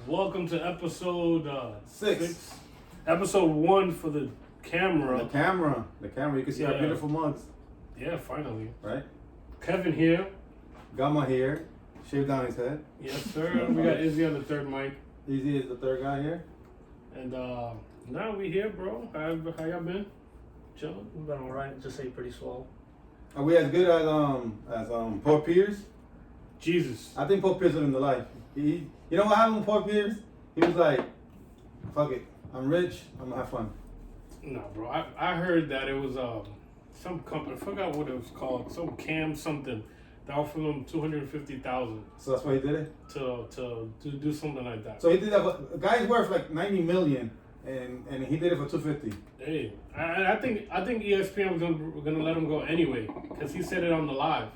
Welcome to episode Six. Episode 1 for the camera. The camera. You can see our beautiful mugs. Yeah, finally. Right? Kevin here. Got my hair. Shaved down his head. Yes, sir. We got Izzy on the third mic. Izzy is the third guy here. And now we here, bro. How y'all been? Chilling? We've been alright, just say pretty swell. Are we as good as Paul Pierce? Jesus. I think Paul Pierce lived in the life. You know what happened with Paul Pierce? He was like, fuck it. I'm rich. I'm gonna have fun. No, bro. I heard that it was some company. I forgot what it was called. Some cam something. They offered him $250,000. So that's why he did it? To do something like that. So he did that. A guy's worth like $90 million, and he did it for $250. Hey, I think ESPN was gonna let him go anyway, because he said it on the live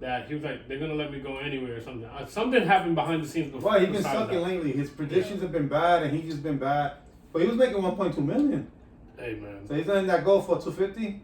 that he was like, they're gonna let me go anyway or something. Something happened behind the scenes before. Well, he's been sucking lately. His predictions have been bad, and he's just been bad. But he was making $1.2 million. Hey man. So he's letting that go for $250.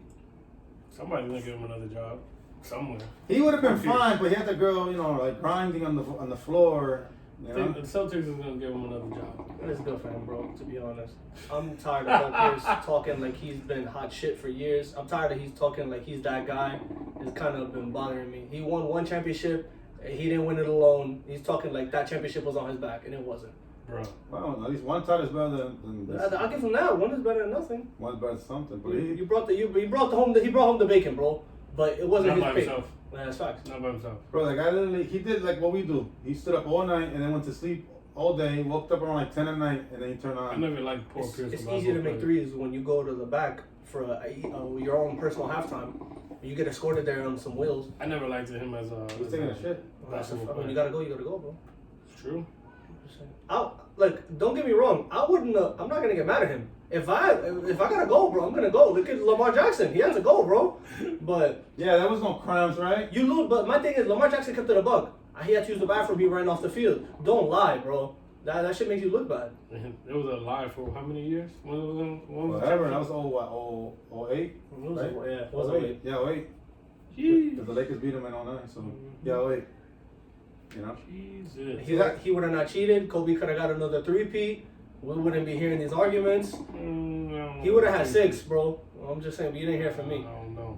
Somebody's gonna give him another job somewhere. He would have been fine, but he had the girl, like grinding on the floor. You know? I think the Celtics is gonna give him another job. It's good for him, bro, to be honest. I'm tired of Paul Pierce talking like he's been hot shit for years. I'm tired of he's talking like he's that guy. It's kind of been bothering me. He won one championship, and he didn't win it alone. He's talking like that championship was on his back, and it wasn't. Bro. Well, at least one title is better than this. I'll give him that. One is better than nothing. One's better than something. But He brought home the bacon, bro. But it wasn't Not by his pick. himself. Yeah, that's facts. Not by himself. Bro, the guy literally, he did like what we do. He stood up all night and then went to sleep all day, woke up around like 10 at night, and then he turned I on. never liked Paul Pierce. It's easy to make threes when you go to the back for your own personal halftime. You get escorted there on some wheels. I never liked him as a. He's taking a shit. When you gotta go, bro. It's true. Don't get me wrong. I'm not gonna get mad at him. If I gotta go, bro, I'm gonna go. Look at Lamar Jackson. He has to go, bro. But yeah, there was no crimes, right? you lose. But my thing is, Lamar Jackson kept it a buck. He had to use the bathroom. He ran off the field. Don't lie, bro. That shit makes you look bad. It was a lie for how many years? Whatever. That was 08? Right? Yeah, it was 08. Yeah, 08. Jeez. Because the Lakers beat him in 09, so yeah, 08. You know? Jesus. He would have not cheated. Kobe could have got another 3-peat. We wouldn't be hearing these arguments. He would have had 6, bro. I'm just saying, but you didn't hear from me. No.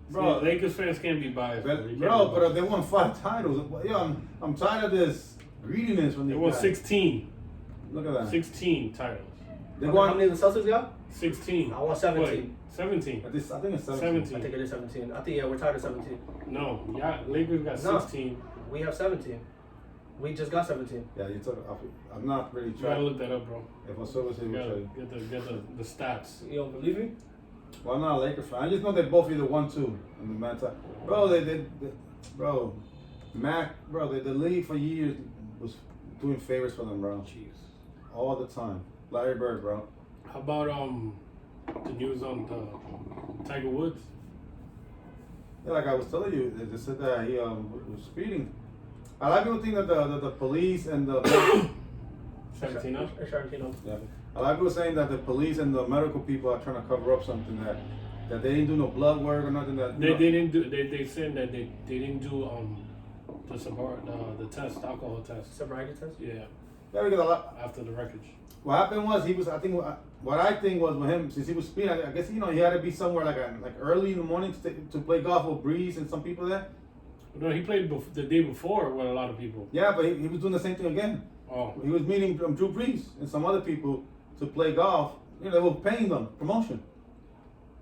Bro, See, Lakers fans can't be biased. But they won 5 titles. Yo, I'm tired of this greediness from They these won guys. 16. Look at that. 16 titles. They How won. many of the Celtics got? 16. I want 17. Wait, 17. I think it's 17. 17. I think it is 17. I think, we're tired of 17. No, yeah, Lakers got No. 16. We have 17. We just got 17. Yeah, you took. I'm not really You gotta trying. look that up, bro. If I saw it, You would gotta tell you. get the stats. You don't believe me? Well, I'm not a Lakers fan. I just know they both either 1-2 in the man time. Bro, the league for years was doing favors for them, bro. Jeez. All the time. Larry Bird, bro. How about the news on the Tiger Woods? Yeah, like I was telling you, they said that he was speeding. A lot of people think that the police and the 17 up? yeah, a lot of people saying that the police and the medical people are trying to cover up something that they didn't do no blood work or nothing. That They didn't do. They said that they didn't do the test, alcohol test. Sobriety test? Yeah, Yeah, because a lot. after the wreckage. What happened was what I think was with him, since he was speeding, I guess he had to be somewhere like early in the morning to play golf with Breeze and some people there. No, he played the day before with a lot of people. Yeah, but he was doing the same thing again. Oh, He was meeting Drew Brees and some other people to play golf. They were paying them promotion,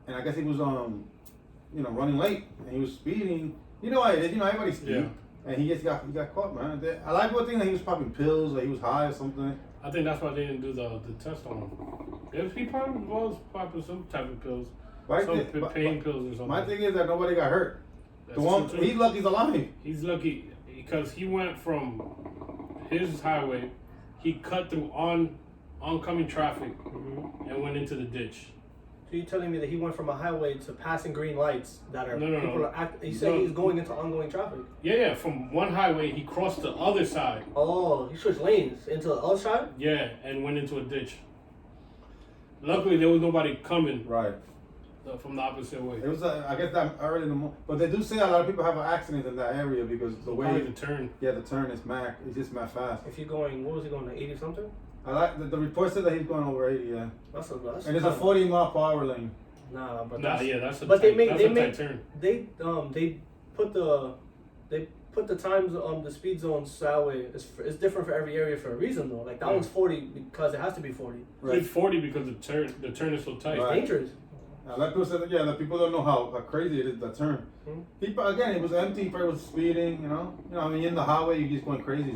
and I guess he was running late and he was speeding. You know how it is. Everybody speed. Yeah. And he got caught, man. A lot of people think that he was popping pills or he was high or something. I think that's why they didn't do the test on him. He probably was popping some type of pills, pain pills or something. My thing is that nobody got hurt. That's true, too. He's lucky he's alive. He's lucky because he went from his highway, he cut through oncoming traffic and went into the ditch. So you're telling me that he went from a highway to passing green lights that are No. He said he's going into ongoing traffic. Yeah. From one highway, he crossed the other side. Oh, he switched lanes into the other side? Yeah, and went into a ditch. Luckily, there was nobody coming. Right. from the opposite way. It was, I guess, that early in the morning. But they do say a lot of people have accidents in that area because the way. Probably the turn. Yeah, the turn is mad. It's just mad fast. If you're going, what was he going, like 80 something? I like the report said that he's going over 80. Yeah. That's And it's a 40-mile-per-hour lane. Nah, but Nah, yeah, that's a but tight, they that's a make tight turn. they put the times the speed zones that way. It's different for every area for a reason though. Like that Yeah. one's 40 because it has to be 40. Right. It's 40 because the turn is so tight. It's Right. dangerous. Like people said, yeah, the people don't know how crazy it is, that turn. Mhm. People, again, it was empty, probably was speeding, you know. I mean, in the highway, you're just going crazy.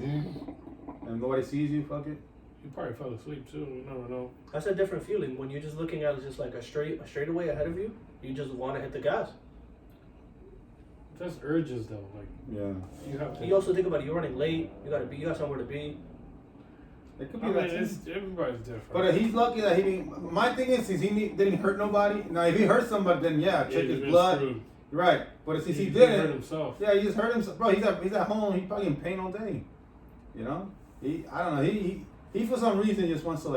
And nobody sees you, fuck it. You probably fell asleep too. You never know. That's a different feeling when you're just looking at it just like a straightaway ahead of you. You just want to hit the gas. That's urges though. Like Yeah. you have to. You also think about it. You're running late. You got somewhere to be. It could I be mean, that too. everybody's different. But he's lucky that he didn't. My thing is didn't hurt nobody. Now, if he hurt somebody, then yeah, Yeah, check he's his been blood. screwed. Right. But since he hurt didn't, himself. yeah, he just hurt himself. Bro, he's at home. He's probably in pain all day. You know? I don't know. He for some reason just wants to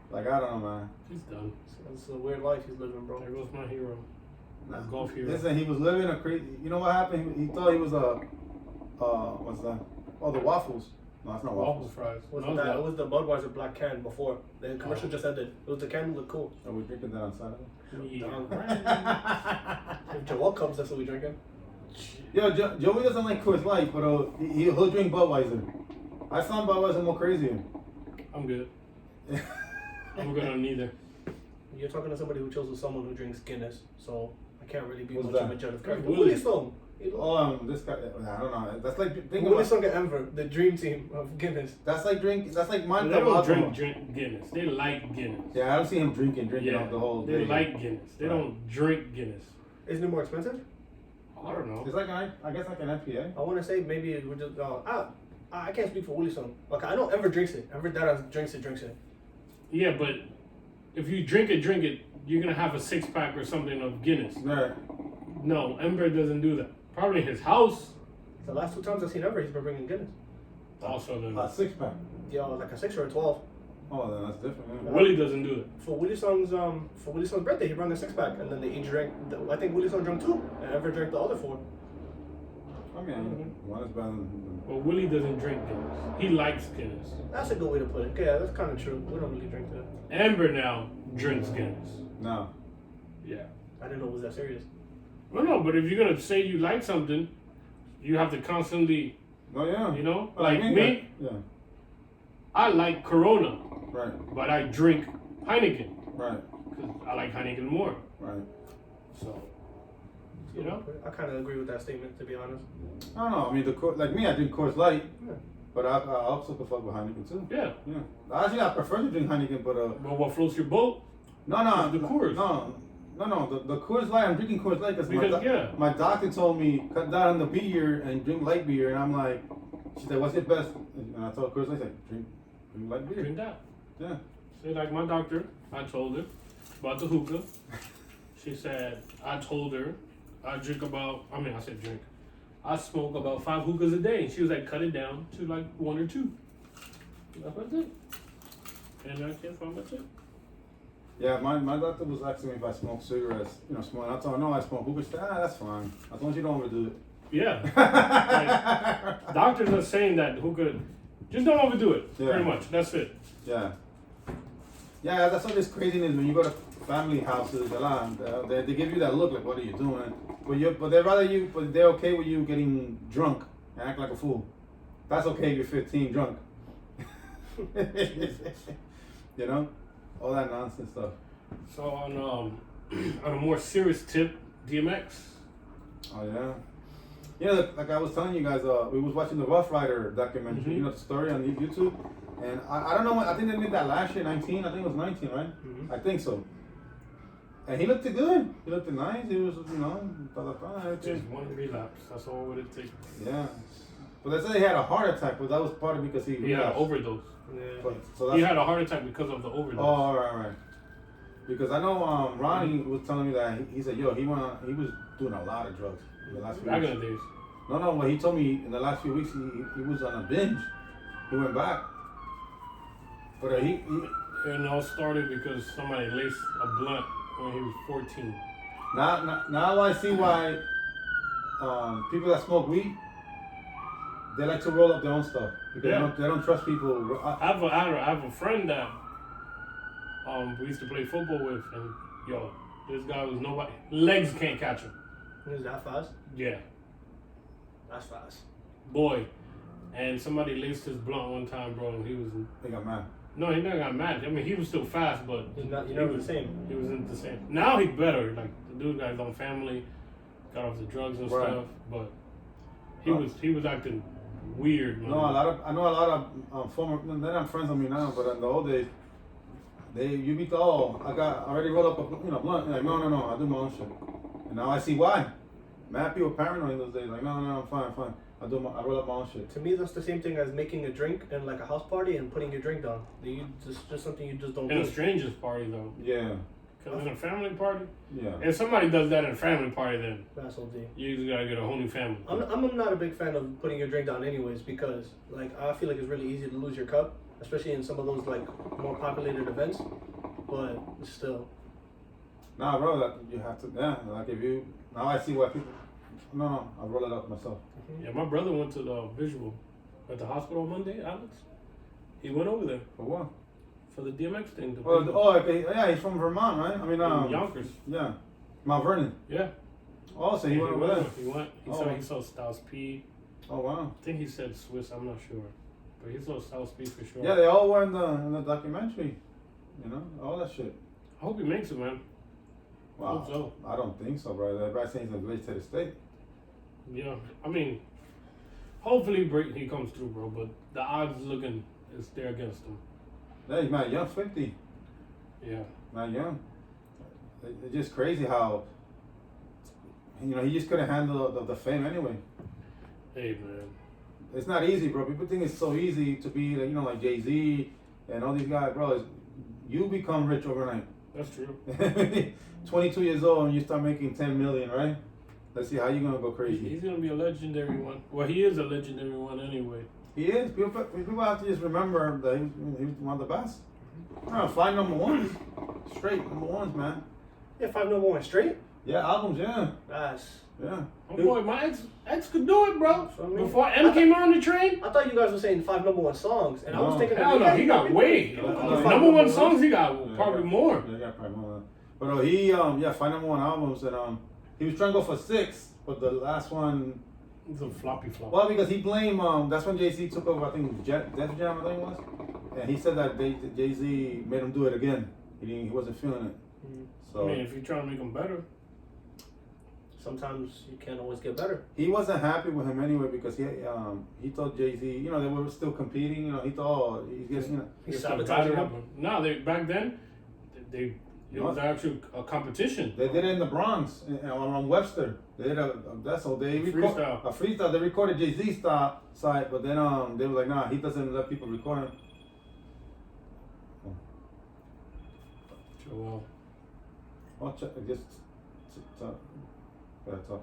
like I don't know, man. He's done. It's a weird life he's living, bro. There goes my hero. Nah. Golf hero. Listen, he was living a crazy. You know what happened? He thought he was what's that? Oh, the waffles. No, it's not waffles. Waffle fries. Was No, that, that- it was the Budweiser black can before. The commercial just ended. It was the can looked cool. Are we drinking that on Saturday? Yeah. If Joel comes, that's what we drinking. Yo, Joey doesn't like Coors Light, but he'll drink Budweiser. I found Budweiser more crazier. I'm good. I'm good on neither. You're talking to somebody who chose someone who drinks Guinness, so I can't really be Who's much that? of a judge of That's character. Willie. Willie Stone. This guy. I don't know. That's like think Willie about. Stone and Enver, the dream team of Guinness. That's like mine. They don't drink Guinness. They like Guinness. Yeah, I don't see him drinking Yeah, the whole they day. like Guinness. They Right. don't drink Guinness. Isn't it more expensive? I don't know. It's like I guess like an IPA. I want to say maybe it would just. I can't speak for Willie Stone. Okay, I know Enver drinks it. Enver that drinks it. Yeah, but if you drink it, you're gonna have a 6-pack or something of Guinness. Right. No, Ember doesn't do that. Probably his house. The last 2 times I've seen Enver, he's been bringing Guinness. Also, then A 6-pack. Yeah, like a 6 or a 12. Oh, then that's different. Yeah. Willie doesn't do it. For Willie Song's birthday, he brought a 6-pack, and then they each drank. I think Willie Song drank 2, and Enver drank the other 4. I mean, one is better than. But Willie doesn't drink Guinness. He likes Guinness. That's a good way to put it. Yeah, that's kind of true. We don't really drink that. Amber now drinks Guinness. No. Yeah. I didn't know it was that serious. Well, no, but if you're gonna say you like something, you have to constantly, Oh yeah. you know, Well, like I mean, me. Yeah. I like Corona, Right. but I drink Heineken Right. because I like Heineken more. Right. So, you know, I kind of agree with that statement, to be honest. I don't know. I mean, like me, I drink Coors Light, Yeah. but I also could fuck with Heineken too. yeah. Yeah. Actually, I prefer to drink Heineken, but But what floats your boat? no, The Coors. No. The Coors Light. I'm drinking Coors Light Because, because my doctor told me cut down on the beer and drink light beer, and I'm like, she said, "What's your best?" And I told Coors Light, I said, "Drink light beer." Drink that. Yeah. See, like my doctor, I told her about the hookah. She said, I told her I said drink. I smoke about 5 hookahs a day. She was like, cut it down to like 1 or 2. That's it. And I can't find that's it. Yeah, my doctor was asking me if I smoke cigarettes, smoke. I told her, no, I smoke hookah. She said, that's fine. As long as you don't overdo it. Yeah. Like, doctors are saying that hookah, just don't overdo it. Yeah. Pretty much. That's it. Yeah. Yeah, that's all this craziness when you go to family houses, they give you that look like, what are you doing? But they're okay with you getting drunk and act like a fool. That's okay if you're 15 drunk. You know? All that nonsense stuff. So on a more serious tip, DMX. Oh yeah. Yeah, like I was telling you guys, we was watching the Rough Rider documentary, Mm-hmm. the story on YouTube. And I don't know, I think they made that last year, 19, I think it was 19, right? Mm-hmm. I think so. And he looked good. He looked nice. He was, everything. Just one relapse. That's all what it takes. Yeah. But they said he had a heart attack, but that was partly because he He had an overdose. Yeah. So He that's, had a heart attack because of the overdose. oh, right. Because I know Ronnie was telling me that he said, he was doing a lot of drugs in the last few Back weeks. in the days. No, but he told me in the last few weeks he was on a binge. He went back. But he And it all started because somebody laced a blunt when he was 14. Now I see why people that smoke weed, they like to roll up their own stuff because they don't trust people. I have a friend that we used to play football with, and yo, this guy was nobody. Legs can't catch him. Is that fast? Yeah, That's fast. boy. And somebody laced his blunt one time, bro. And he was They got mad. no, he never got mad. I mean, he was still fast, but You're never the same. He wasn't the same. Now he's better. Like the dude got his own family, got off the drugs and Right. stuff, but he was acting weird, man. No, I know a lot of former. They're not friends with me now, but in the old days, you be I already rolled up a blunt. Like no, I do my own shit. And now I see why. Mad people were paranoid in those days. Like no, I'm fine. I roll up my own shit. To me, that's the same thing as making a drink in like a house party and putting your drink down. Just something you just don't In do. a stranger's party though. Yeah. Cause in a family party, Yeah. if somebody does that in a family party, then That's OD. you just gotta get a whole new family. I'm not a big fan of putting your drink down anyways because like I feel like it's really easy to lose your cup, especially in some of those like more populated events. But still, Nah, bro, that you have to. Yeah, like if you now I see why people. No, I roll it up myself. Yeah, my brother went to the visual at the hospital Monday. Alex, he went over there For what? for the DMX thing. Okay. Yeah, he's from Vermont, right? I mean, Yonkers. Yeah, Mount Vernon. Yeah. Oh, so he went over there. He went. Oh. He saw Styles P. Oh wow. I think he said Swiss. I'm not sure, but he saw Styles P for sure. Yeah, they all were in the documentary. You know, all that shit. I hope he makes it, man. Wow. Hope so. I don't think so, bro. Everybody's saying he's a glitch to the state. Yeah, I mean, hopefully he comes through, bro. But the odds looking is there against him. Yeah, he's not young, 50. Yeah. Not young. It's just crazy how, he just couldn't handle the fame anyway. Hey, man. It's not easy, bro. People think it's so easy to be, like Jay-Z and all these guys, bro. You become rich overnight. That's true. 22 years old and you start making 10 million, right? Let's see how you gonna go crazy. He's gonna be a legendary one. Well, he is a legendary one anyway. He is. People have to just remember that he was one of the best. 5 number ones, straight number ones, man. yeah, 5 number 1 straight. Yeah, albums, yeah, That's. yeah. Oh boy, my ex could do it, bro. So, I mean, Before M came on the train. I thought you guys were saying 5 number 1 songs, and I was No. thinking. Hell no, he got way. Number one songs, he got probably more. Yeah, he got probably more. But he 5 number 1 albums, and he was trying to go for 6, but the last one. It's a floppy flop. Well, because he blamed, that's when Jay-Z took over, I think, Def Jam, I think it was. And he said that Jay-Z made him do it again. He wasn't feeling it. So I mean, if you're trying to make him better. Sometimes you can't always get better. he wasn't happy with him anyway because he thought Jay-Z, they were still competing, he thought, he gets, He's It's a sabotaging battle. him. No, back then, it was actually a competition. They did it in the Bronx, on Webster. They did that's all they Freestyle. a freestyle. They recorded Jay-Z side, but then they were like, nah, he doesn't let people record him. Well, I'll check. Just talk. Gotta talk.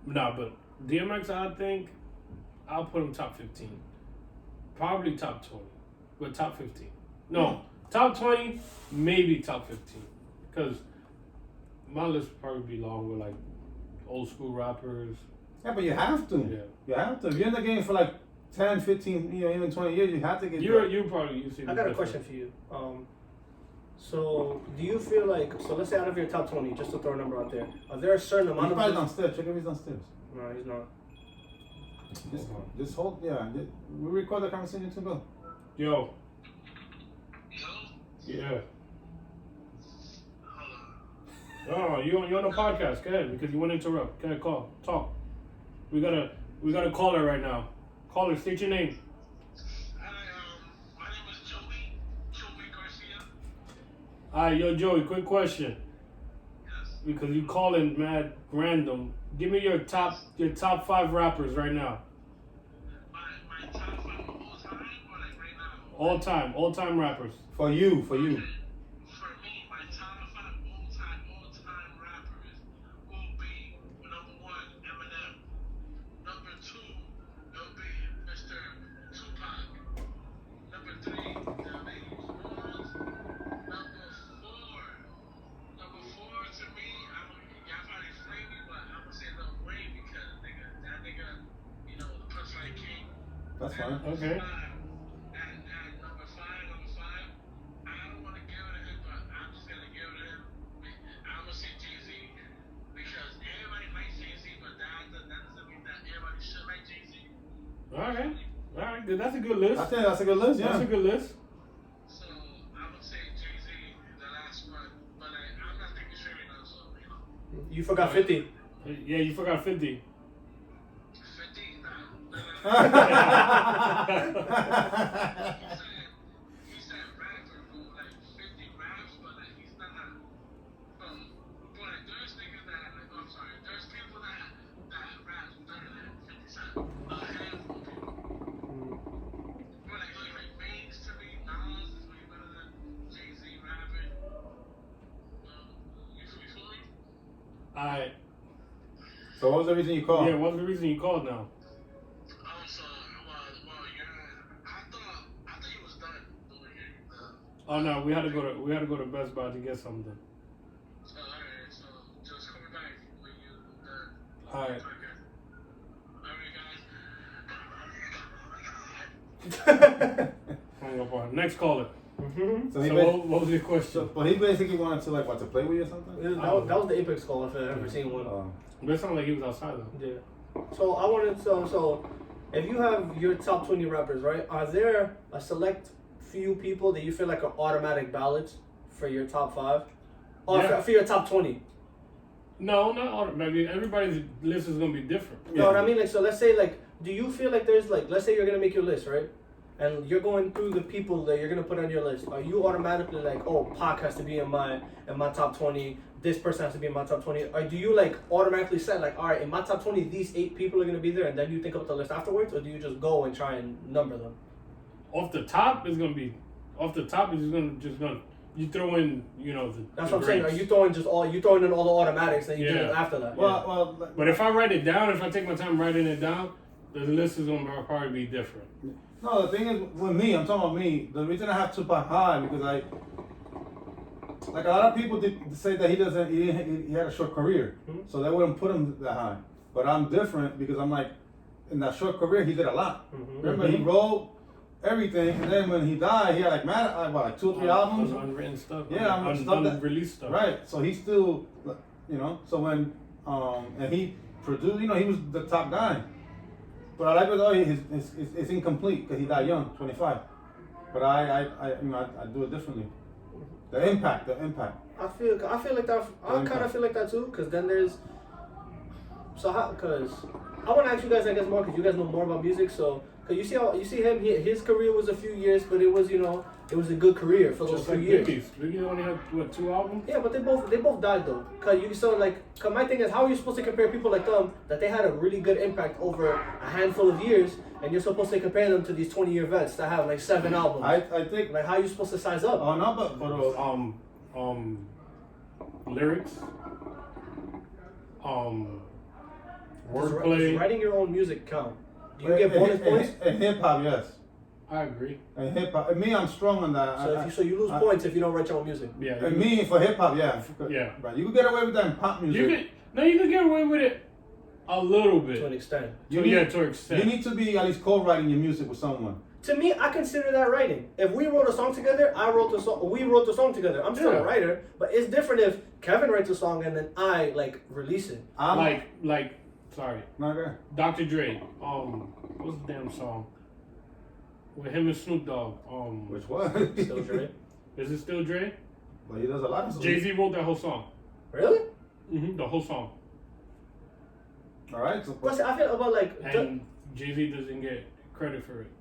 nah, but DMX, I think I'll put him top 15, probably top 20, but top 15. No, top 20, maybe top 15, because my list would probably be long with like old school rappers. Yeah, but you have to. Yeah. You have to. If you're in the game for like 10, 15, even 20 years, you have to get. You see. I got a question for you. So do you feel like let's say out of your top 20, just to throw a number out there, are there a certain He's amount of probably downstairs. Check if he's downstairs. No, he's not. Just hold. Yeah. We record the conversation too, go. Yo. Yeah. Oh, you on the podcast? Go ahead, because you want to interrupt. Go ahead, talk. We got a caller right now. Caller, state your name. Hi, my name is Joey Garcia. Alright, yo, Joey, quick question. Yes. Because you calling mad random. Give me your top 5 rappers right now. My top 5 of all time, or like right now? All time rappers. For you. For me, my top 5 all-time rappers will be number 1, Eminem. Number 2 will be Mr. Tupac. Number 3, the Biggie Smalls. Number 4 That's fine. Okay. And number five, I don't want to give it to him, but I'm just gonna give it to him. I'm gonna say Jay-Z because everybody likes Jay-Z, but that doesn't mean that everybody should like Jay-Z. All right, good. That's a good list. I think that's a good list. Yeah. That's a good list. So I would say Jay-Z, the last one, but I'm not thinking straight right now, so you know. You forgot 50. Yeah, you forgot 50. 50 now. He said rapper, bro, like 50 raps, but like he's not. But there's niggas that like, I'm sorry, there's people that rap better than 50 Cent. A handful of people. But like Banks to me, Nas is way better than Jay-Z rapping. You feel me? All right. So what was the reason you called? Yeah, what's the reason you called now? I thought he was done over here. Oh no, we had to go to Best Buy to get something. Alright, so just call me back when you're done. All right. Alright, guys. Hung up on. Next caller. Mm-hmm. So he So ba- what was your question? but he basically wanted to like what to play with you or something. That was the Apex call if I've ever seen one. But it sounded like he was outside though. Yeah. So I wanted so if you have your top 20 rappers, right? Are there a select few people that you feel like are automatic ballots for your top 5? Or Yeah. for your top 20? No, not all. Maybe everybody's list is gonna be different. You know what I mean? Like, so let's say, like, do you feel like there's, like, let's say you're going to make your list, right? And you're going through the people that you're going to put on your list. Are you automatically like, oh, Pac has to be in my top 20, this person has to be in my top 20? Or do you, like, automatically set, like, all right, in my top 20, these 8 people are going to be there, and then you think about the list afterwards? Or do you just go and try and number them? Off the top is gonna just gonna you throw in, you know, That's the what I'm saying. Are greats. you throwing in all the automatics and you do Yeah. it after that? Well, But if I write it down, if I take my time writing it down, the list is gonna probably be different. no, the thing is with me, I'm talking about me. The reason I have Tupac high because like a lot of people did say that he had a short career, so they wouldn't put him that high. But I'm different because I'm like, in that short career he did a lot. Remember he wrote everything, and then when he died, he had like 2 or 3 albums. Unwritten stuff. Yeah, unreleased stuff. Right. So he's still, you know. So when and he produced, you know, he was the top guy. But I like it though. It's incomplete because he died young, 25. But I do it differently. The impact. I feel like that. I kind of feel like that too, because then there's. Because I want to ask you guys, I guess, more because you guys know more about music. So, because you see him, his career was a few years, but it was, you know, it was a good career for those Just few like years. Biggie only had what, 2 albums? Yeah, but they both died though. Cause my thing is, how are you supposed to compare people like them that they had a really good impact over a handful of years, and you're supposed to compare them to these 20-year vets that have like 7 albums? I think. Like, how are you supposed to size up? Oh no, but Lyrics. Does Wordplay. writing your own music count? Do you get bonus points? In hip hop, yes. I agree. In hip hop, me, I'm strong on that. So you lose points if you don't write your own music. Yeah. And me for hip hop, yeah. Yeah. Right. You can get away with that in pop music. You can get away with it a little bit. To an extent. To an extent. You need to be at least co-writing your music with someone. To me, I consider that writing. If we wrote a song together, we wrote the song together. I'm still a writer, but it's different if Kevin writes a song and then I like release it. Sorry. Okay. Dr. Dre. What's the damn song? With him and Snoop Dogg. Which one? Still Dre. Is it still Dre? But he does a lot of songs. Jay-Z wrote that whole song. Really? The whole song. All right. So, Plus, I feel about like. And Jay-Z doesn't get credit for it.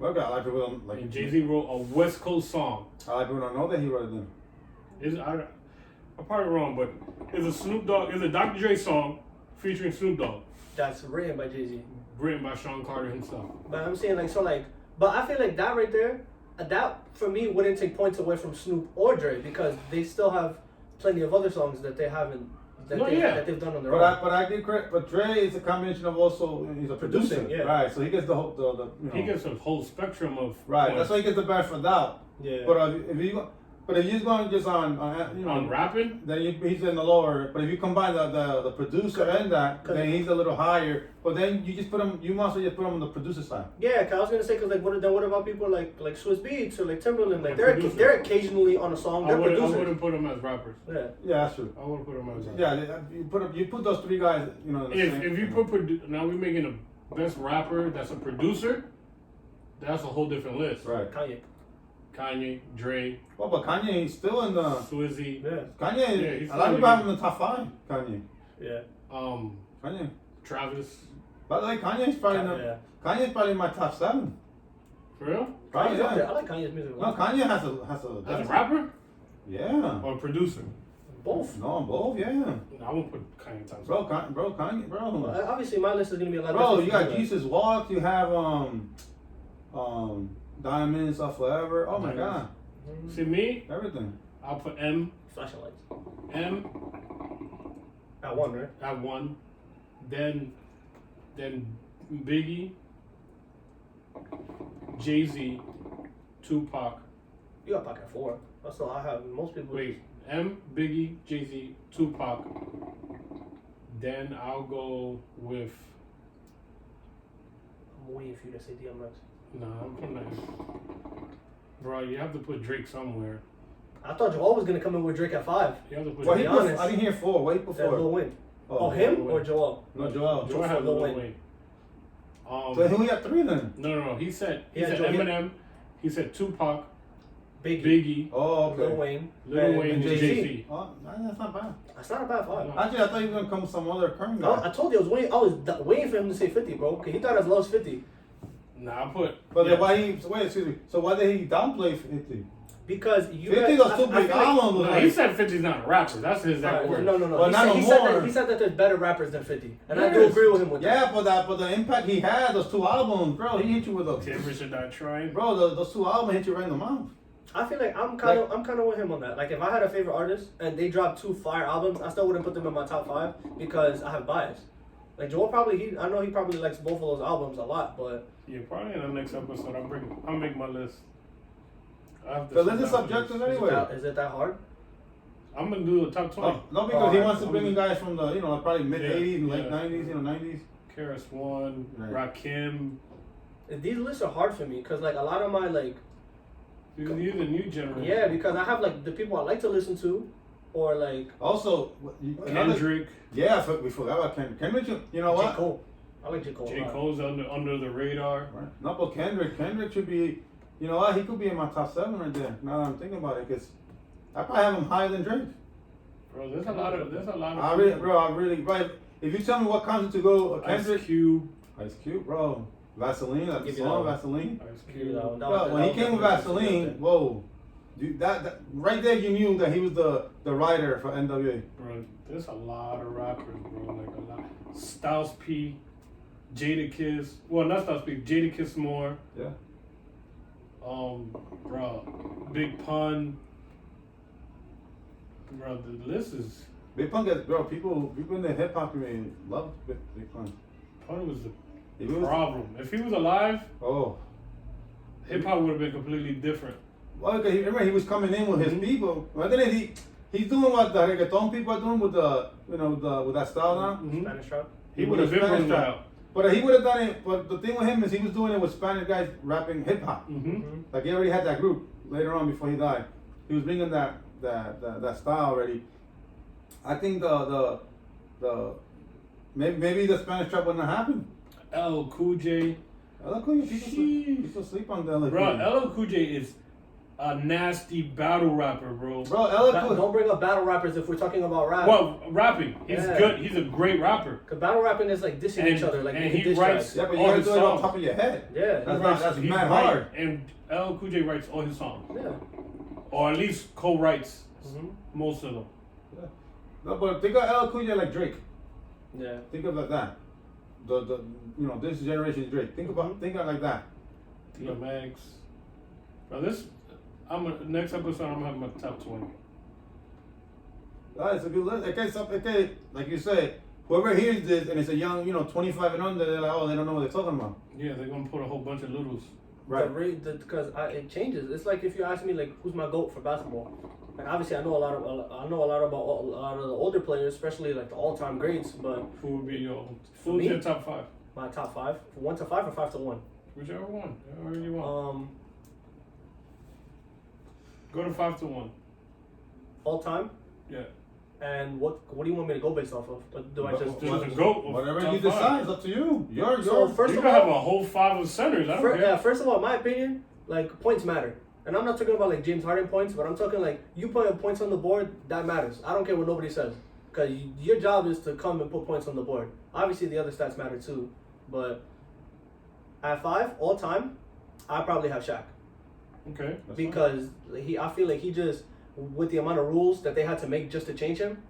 okay, I like people don't like. And Jay-Z wrote a West Coast song. I like people don't know that he wrote it. I'm probably wrong, but it's a Dr. Dre song featuring Snoop Dogg, That's written by Jay-Z. written by Sean Carter himself. But I'm saying but I feel like that right there, that for me wouldn't take points away from Snoop or Dre because they still have plenty of other songs that they haven't. That they've done on their own. But I give credit. But Dre is a combination of also he's a producer, Producing, yeah. right? So he gets the He gets a whole spectrum of right. points. That's why he gets the benefit of doubt. Yeah. But if you But if you're just going just on On rapping, then he's in the lower. But if you combine the producer and that, then he's a little higher. But then you just put him. You must just put him on the producer side. Yeah, cause I was gonna say, cause like, what about people like Swiss Beats or like Timberland? Like Producer. they're occasionally on a song. I They're wouldn't producers. put them as rappers. Yeah. Yeah, that's true. I wouldn't put them as rappers. Yeah, you put those three guys. You know. In the same, If you put now we're making a best rapper that's a producer, that's a whole different list. right. Kanye, Dre, Well, but Kanye is still in the. Swizzy, Yeah. Kanye. Yeah, he's a lot of still people have him in the top 5. Kanye. Yeah. Kanye. Travis. By the way, Kanye's probably Yeah. Kanye's probably in my top 7. For real? Probably, Kanye's up there. yeah. I like Kanye's music. No, Kanye has a. As a rapper Yeah. or a producer? Both. No, both. Yeah. No, I won't put Kanye top. Kanye, bro. Well, obviously, my list is gonna be a lot. Bro, different you from got yours. Jesus Walk. You have Diamonds Off Forever. Oh my God, See me? everything. I'll put M Flashing lights. M At 1, right? at 1, then Biggie, Jay-Z, Tupac. You got Pac at 4. That's all I have. Most people. Wait, M, Biggie, Jay-Z, Tupac. Then I'll go with. I'm waiting for you to say DMX. Nah, I'm putting that. Bro, you have to put Drake somewhere. I thought Joel was gonna come in with Drake at 5. You have to put Well, Drake. be honest. I didn't hear 4. Wait That before. Lil Wayne. Oh, Oh, him Lil or Wayne. Joel? No, Joel. Joe had Lil Lil Wayne. Wayne. So who you got 3 then? No. He said Yeah, Joe- Eminem. He said Tupac, Biggie. Biggie, Oh, okay. Lil Wayne. Lil Wayne, and Jay-Z. Jay-Z. Oh, that's not bad. That's not a bad 5. No. Actually, I thought you were gonna come with some other current No, guy. I told you I was waiting for him to say 50, bro. Cause he thought as low as 50. Nah, I put. But yeah. then why he? So wait, excuse me. So why did he downplay 50? Because you 50 guys, was too I big. feel like- album. No, he said 50's not a rapper. That's his exact Alright, word. no. Well, he, not said, no he, said more. that, he said that there's better rappers than 50. And I There do is. agree with him with that. Yeah, but the impact he had, those 2 albums, bro, he hit you with a. Timber should not try. Bro, those 2 albums hit you right in the mouth. I feel like I'm kind of with him on that. Like if I had a favorite artist and they dropped 2 fire albums, I still wouldn't put them in my top 5 because I have bias. Like Joel probably I know he probably likes both of those albums a lot, but Yeah, probably in the next episode I'll make my list. I have to The sit list is down with subjective this. anyway. is it that hard? I'm gonna do a top 20. Oh, no, because he Alright, wants to bring in guys from the, probably mid Yeah, 80s and late yeah. 90s, 90s. Karis One, Right. Rakim. These lists are hard for me because like a lot of my like You're the new generation. yeah because I have like the people I like to listen to, or like Also, another, Kendrick. yeah, we forgot about Kendrick. Kendrick, you know J what? Cole. I like J Cole. J. a lot. Cole's under the radar. Right. No, but Kendrick should be, you know what? He could be in my top 7 right there. Now that I'm thinking about it, because I probably have him higher than Drake. Bro, there's a lot of I really, right. If you tell me what concert to go, Kendrick, Ice Cube. Ice Cube, bro. Vaseline, that Give you song, that one. Vaseline. Ice Give you Cube. that one. That Bro, was- when that he came with was Vaseline, whoa. Dude, that right there, you knew that he was the writer for NWA. Bro, there's a lot of rappers, bro. Like a lot. Styles P, Jadakiss. Well, not Styles P. Jadakiss more. Yeah. Bro, Big Pun. Bro, the list is. Big Pun gets, bro, people in the hip hop community love Big Pun. Pun was the If it was, problem. If he was alive, oh. hip hop would have been completely different. Well, okay, remember he was coming in with his Mhm. people. But then he's doing what the reggaeton people are doing with the, with that style now. Mhm. Spanish trap. He would have been Spanish bringing that trap. out. But he would have done it. But the thing with him is he was doing it with Spanish guys rapping hip hop. Mm-hmm. Like he already had that group later on before he died. He was bringing that style already. I think the maybe the Spanish trap wouldn't have happened. LL Cool J. LL Cool J, Sheesh. people sleep on the LL Bro, Cool J. LL Cool J is a nasty battle rapper, bro. Bro, LL Cool Don't bring up battle rappers if we're talking about rap. Well, rapping. He's Yeah. good. He's a great rapper. Cause battle rapping is like dissing each other, like and making he diss writes tracks. Yeah, but you all gotta his do it on songs. top of your head. Yeah. That's He's mad right. hard. And LL Cool J writes all his songs, Yeah. or at least co-writes Mhm. most of them. No, but think of LL Cool J like Drake. Yeah. Think of it like that. The this generation Drake. Think of it like that. DMX. Bro, next episode I'm gonna have my top 20. It's a good list. Okay, like you said, whoever hears this and it's a young, 25 and under, they're like, oh, they don't know what they're talking about. Yeah, they're gonna put a whole bunch of littles. Right. Because it changes. It's like if you ask me like who's my GOAT for basketball. Like obviously I know a lot about a lot of the older players, especially like the all-time greats. But Who would be your For who's me? your top 5? my top 5, 1 to 5 or 5 to 1. Whichever one. Whatever you want. Go to 5 to 1. All time. Yeah. And what do you want me to go based off of? Like, do I just Just a GOAT. of Whatever top you 5. decide is up to you. You're So first You of can have all, a whole 5 of centers. I don't care. yeah, first of all, in my opinion, like points matter. And I'm not talking about like James Harden points, but I'm talking like you putting points on the board, that matters. I don't care what nobody says. Because your job is to come and put points on the board. Obviously, the other stats matter too. But at 5, all time, I probably have Shaq. Okay. Because I feel like he just, with the amount of rules that they had to make just to change him,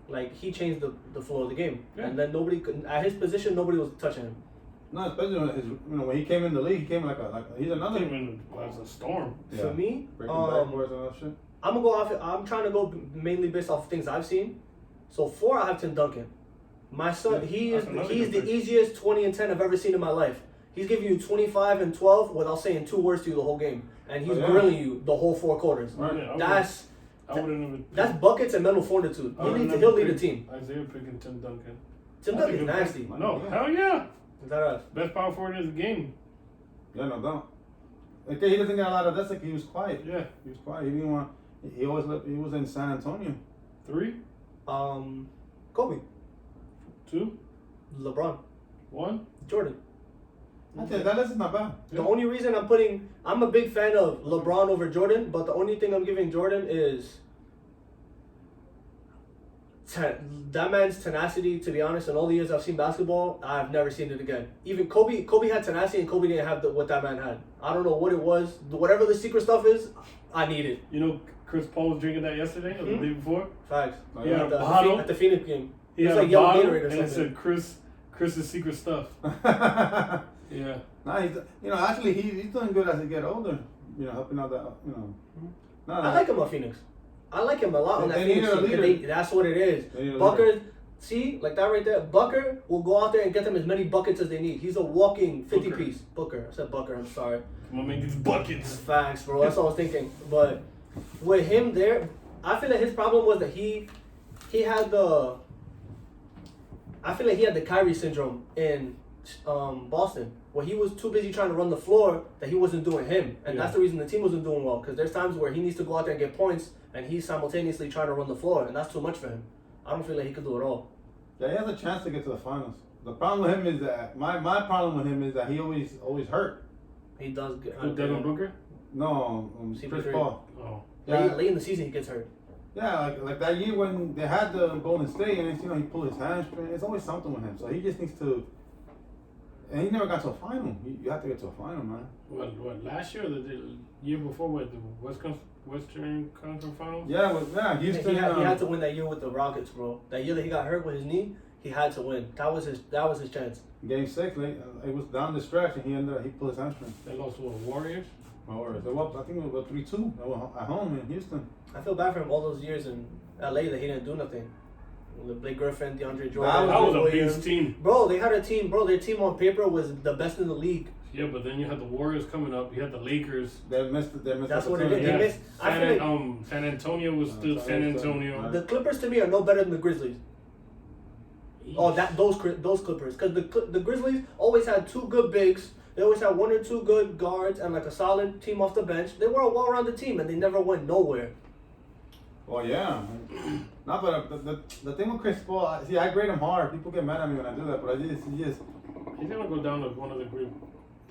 like he changed the flow of the game. Yeah. And then nobody could, at his position, nobody was touching him. No, especially when he came in the league, he came like he's another. Even as a storm. Yeah. For me, Breaking backboards and all that shit. I'm gonna go off. I'm trying to go mainly based off of things I've seen. So 4, I have Tim Duncan. My son, That's another he's good the pick. easiest 20 and 10 I've ever seen in my life. He's giving you 25 and 12 without saying 2 words to you the whole game, and he's Oh, yeah. grilling you the whole 4 quarters. Right. Yeah, I wouldn't even. That's buckets and mental fortitude. I would've He'll never lead a picked team. Isaiah picking Tim Duncan. Tim That's a Duncan's good nasty. pick. No, hell yeah. Is that us? Best power forward in the game. Yeah, no doubt. Okay, he doesn't get a lot of. That's like he was quiet. Yeah. He was quiet. He didn't want. He always lived. He was in San Antonio. 3, Kobe, 2, LeBron, 1. Jordan. I think that list is not bad. The only reason I'm a big fan of LeBron over Jordan, but the only thing I'm giving Jordan is that man's tenacity. To be honest, in all the years I've seen basketball, I've never seen it again. Even Kobe had tenacity, and Kobe didn't have what that man had. I don't know what it was. Whatever the secret stuff is, I need it. You know, Chris Paul was drinking that yesterday or the day before. Facts. Oh, He had yeah. a bottle. At the Phoenix game. He It's had like a yellow bottle Gatorade or and it something. said Chris's secret stuff. Yeah. Nah, actually, he's doing good as he get older. Helping out that, I like him on Phoenix. I like him a lot on that They Phoenix need a team. leader. That's what it is. They need a Bucker, leader. see, like that right there. Bucker will go out there and get them as many buckets as they need. He's a walking 50 Booker. piece. Booker. I said Bucker. I'm sorry. I'm gonna make these buckets. Facts, bro. That's what I was thinking. But with him there, I feel like his problem was that he had the. I feel like he had the Kyrie syndrome in Boston, where he was too busy trying to run the floor that he wasn't doing him, and Yeah. that's the reason the team wasn't doing well. Because there's times where he needs to go out there and get points, and he's simultaneously trying to run the floor, and that's too much for him. I don't feel like he could do it all. Yeah, he has a chance to get to the finals. The problem with him is that my problem with him is that he always hurt. He does. Who, Devin Booker? No, Chris CP3. Paul. Oh. Yeah, Late in the season, he gets hurt. yeah, like that year when they had the Golden State and he pulled his hamstring. It's always something with him. So he just needs to. And he never got to a final. You have to get to a final, man. What last year or the year before? What, the Western Conference Finals? Yeah, Houston. He had to win that year with the Rockets, bro. That year that he got hurt with his knee, he had to win. That was his chance. Game 6, it was down the stretch, and he pulled his hamstring. They lost to the Warriors. Or I think it was 3-2 at home in Houston. I feel bad for him all those years in LA that he didn't do nothing. With Blake Griffin, DeAndre Jordan, That was a Williams. beast team. Bro, they had a team. Bro, their team on paper was the best in the league. Yeah, but then you had the Warriors coming up. You had the Lakers. They missed. That's what it is. opportunity. They Yeah. missed. I feel like San Antonio was still San Antonio. the Clippers to me are no better than the Grizzlies. Oh, those Clippers, because the Grizzlies always had 2 good bigs. They always had 1 or 2 good guards and like a solid team off the bench. They were a well-rounded team and they never went nowhere. Well, yeah. No, but the thing with Chris Paul, I grade him hard. People get mad at me when I do that, but He's gonna go down to one of the great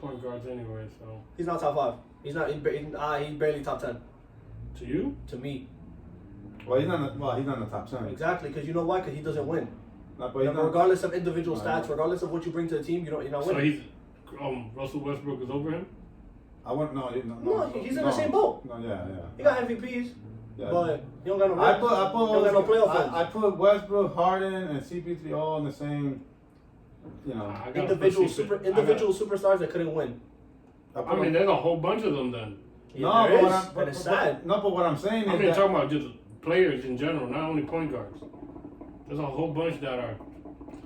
point guards anyway. So He's not top 5. He's barely top 10 to you, to me. he's not in the top 10. Exactly, because you know why? Because he doesn't win. No, but he's not, Regardless of individual Right. stats, regardless of what you bring to the team, you're not so winning. he's Russell Westbrook is over him. I wouldn't. No, He's in the same boat. No, yeah. He got MVPs, Yeah. but he don't got no. I rings. put he don't got no playoff wins. I put Westbrook, Harden, and CP3 all in the same. I gotta individual put secret- superstars that couldn't win. I mean, there's a whole bunch of them then. Yeah, there is, but and it's sad. No, but what I'm saying I is mean, that talking about just players in general, not only point guards. There's a whole bunch that are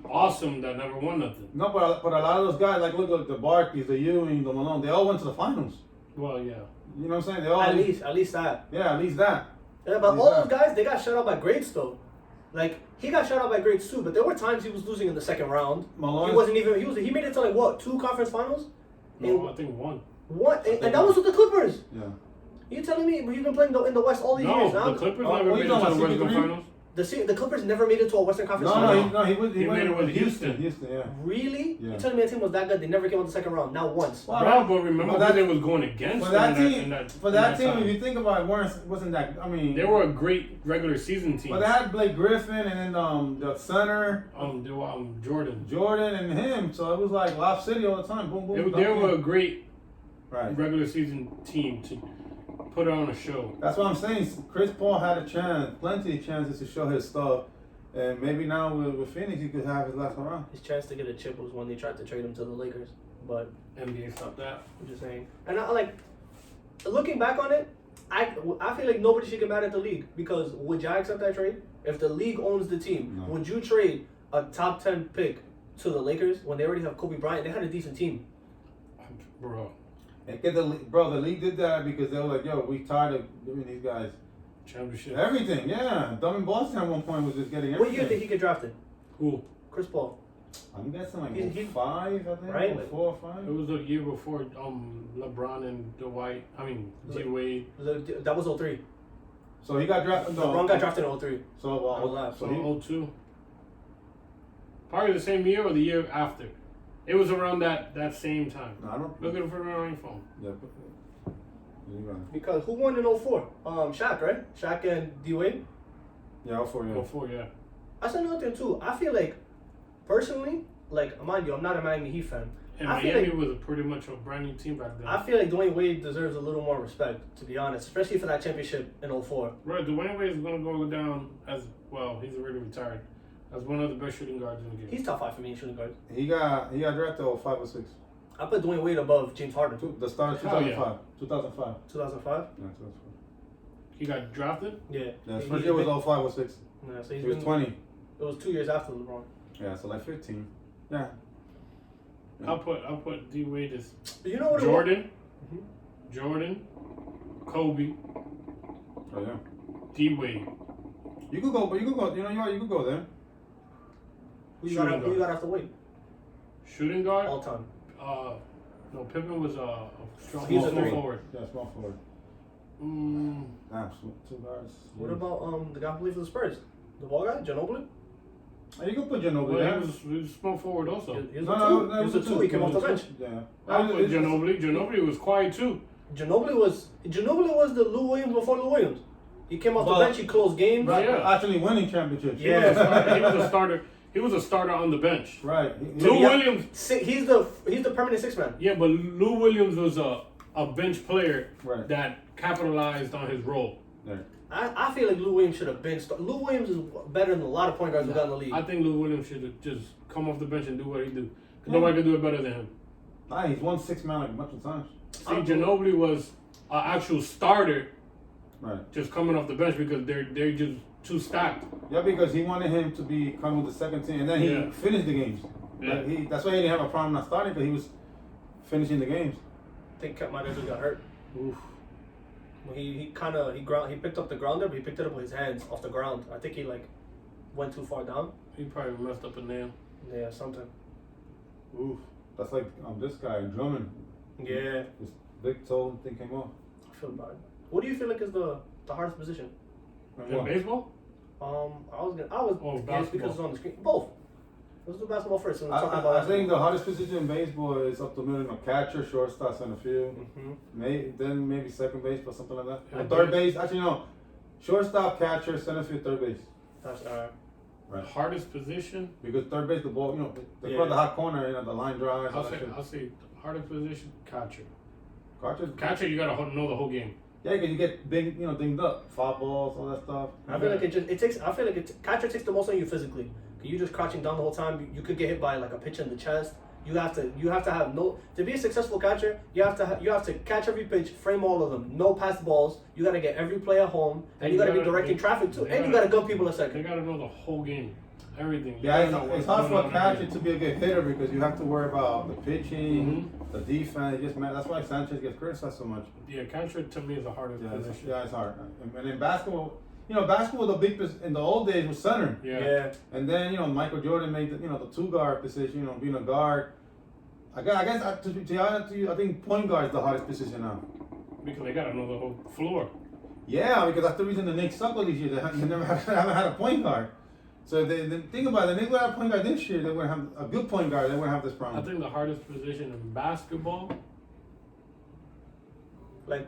awesome that never won nothing. No, but a lot of those guys, like look, the Barkley's, the Ewing, the Malone, they all went to the finals. Well, yeah. You know what I'm saying? They all At least that. Yeah, at least that. Yeah, but all those guys, they got shut out by grades though. Like he got shut out by grades too, but there were times he was losing in the second round. Malone, He wasn't even. He made it to like what 2 conference finals. No, I think one. What? And that was with the Clippers. Yeah. You telling me he's been playing in the West all these years now? The Clippers Oh, never what made you it to the talking about, Western CP3? Finals. The Clippers never made it to a Western Conference No, final. he made it with Houston. Houston, yeah. Really? Yeah. You telling me that team was that good? They never came out the second round. Not once. Well, Bro, but remember that- who they was going against For that in team, that team, time. if you think about it, wasn't that? I mean, They were a great regular season team. But they had Blake Griffin and then the center, They were Jordan. Jordan and him. So it was like Lob City all the time. Boom, boom. They were a great right. regular season team to put on a show. That's what I'm saying. Chris Paul had a chance, plenty of chances to show his stuff. And maybe now with Phoenix, he could have his last round. His chance to get a chip was when they tried to trade him to the Lakers. But NBA stopped that. I'm just saying. And I like looking back on it. I feel like nobody should get mad at the league because would y'all accept that trade? If the league owns the team, No. would you trade a top 10 pick to the Lakers when they already have Kobe Bryant? They had a decent team. Bro. The league did that because they were like, yo, we tired of giving these guys Championship. everything. Yeah. Dumb in Boston at one point was just getting What everything. year did he get drafted? Who? Chris Paul. I'm guessing like He- 5, I think. Right? Or 4 or 5. It was a year before LeBron and Dwight. D Wade. That was 03. So he got drafted. No, LeBron got drafted in 03. So, So he, 02. Probably the same year or the year after. It was around that same time. no, I don't. Look at it from your phone. Yeah, you're right. Because who won in 04? Shaq, right? Shaq and D Wade. Yeah, all 4 years. Before, yeah. That's another thing too. I feel like, personally, like mind you, I'm not a Miami Heat fan. And I feel Miami like- was pretty much a brand new team back then. I feel like Dwayne Wade deserves a little more respect, to be honest, especially for that championship in 04. Right, Dwayne Wade is going to go down as, well, he's already retired, as one of the best shooting guards in the game. He's top 5 for me in shooting guard. He got drafted 5 or 6. I put Dwayne Wade above James Harden. The start of Oh, yeah. 2005. 2005. 2005. Yeah, 2005. He got drafted? Yeah. Yeah, his He- first he's year was been- 05 or 6. Yeah, so He he's was been, 20. It was 2 years after LeBron. Yeah, so like 15. Yeah. I'll put D Wade as But you know what? Jordan, Mhm. Jordan, Kobe, Oh yeah. D Wade. You could go, but you could go. You know, you could go there. Who you Shooting got guard. after Wade? Shooting guard? All time. No, Pippen was a strong He's a small three. forward. Yeah, small forward. Mm, Damn, 2 guards. What about the guy who played for the Spurs? The ball guy, Ginobili? Oh, you could put Ginobili well, there. he was small forward also. He was No, a no, 2. no, He was a 2. He came off the bench. Yeah. I put Ginobili. Ginobili was quiet too. Ginobili was the Lou Williams before Lou Williams. He came off Well, the bench. He closed games. Right. Yeah. Actually winning championships. Yeah. He was a starter. He was a starter on the bench. Right. Lou Yeah. Williams. He's the permanent 6 man. Yeah, but Lou Williams was a bench player Right. that capitalized on his role. Yeah. I feel like Lou Williams should have been. Lou Williams is better than a lot of point guards who got in the league. I think Lou Williams should have just come off the bench and do what he do. 'Cause nobody can do it better than him. Nah, he's won 6 man like a bunch of times. See, Ginobili was an actual starter, Right. just coming off the bench because they're just too stacked. Yeah, because he wanted him to be come with the second team, and then he Yeah. finished the games. Yeah. Like, that's why he didn't have a problem not starting, because he was finishing the games. I think Cat might have just got hurt. Oof. Well, he picked up the grounder, but he picked it up with his hands off the ground. I think he like went too far down. He probably messed up a nail. Yeah, something. Oof. That's like this guy Drummond. Yeah, This big toe thing came off. I feel bad. What do you feel like is the hardest position? And In what? baseball? I was Oh, yes, because it's on the screen. Both. Let's do basketball first. And we'll talk about I think the hardest position in baseball is up the middle, catcher, shortstop, center field. Mm-hmm. Maybe second base, but something like that. Yeah, Or third base. Actually, no. Shortstop, catcher, center field, third base. That's alright. Right. Hardest position? Because third base, the ball, they Yeah. call it the hot corner, the line drives. all that shit. I'll say hardest position, catcher. Catcher. Catcher, you gotta know the whole game. Yeah, because you get dinged up, foul balls, all that stuff. I feel like catcher takes the most on you physically. You just crouching down the whole time. You could get hit by like a pitch in the chest. You have to have to be a successful catcher. You have to catch every pitch, frame all of them, no pass balls. You gotta get every play at home, and you gotta be directing traffic too, and you gotta gun people a They second. gotta know the whole game. everything. Yeah, You don't know it's what's hard for going a on catcher every- to be a good hitter because you have to worry about the pitching, Mhm. the defense. Just man, that's why Sanchez gets criticized so much. Yeah, catcher to me is the hardest position. It's hard. And in basketball, basketball the big in the old days was center. Yeah. And then Michael Jordan made the the 2 guard position. Being a guard. I guess to be honest to you, I think point guard is the hardest position now. Because they got to know the whole floor. Yeah, because that's the reason the Knicks suck all these years. They never haven't had a point guard. So the thing about it, the Knicks would have a point guard this year. They wouldn't have a good point guard. They wouldn't have this I problem. think the hardest position in basketball, Like,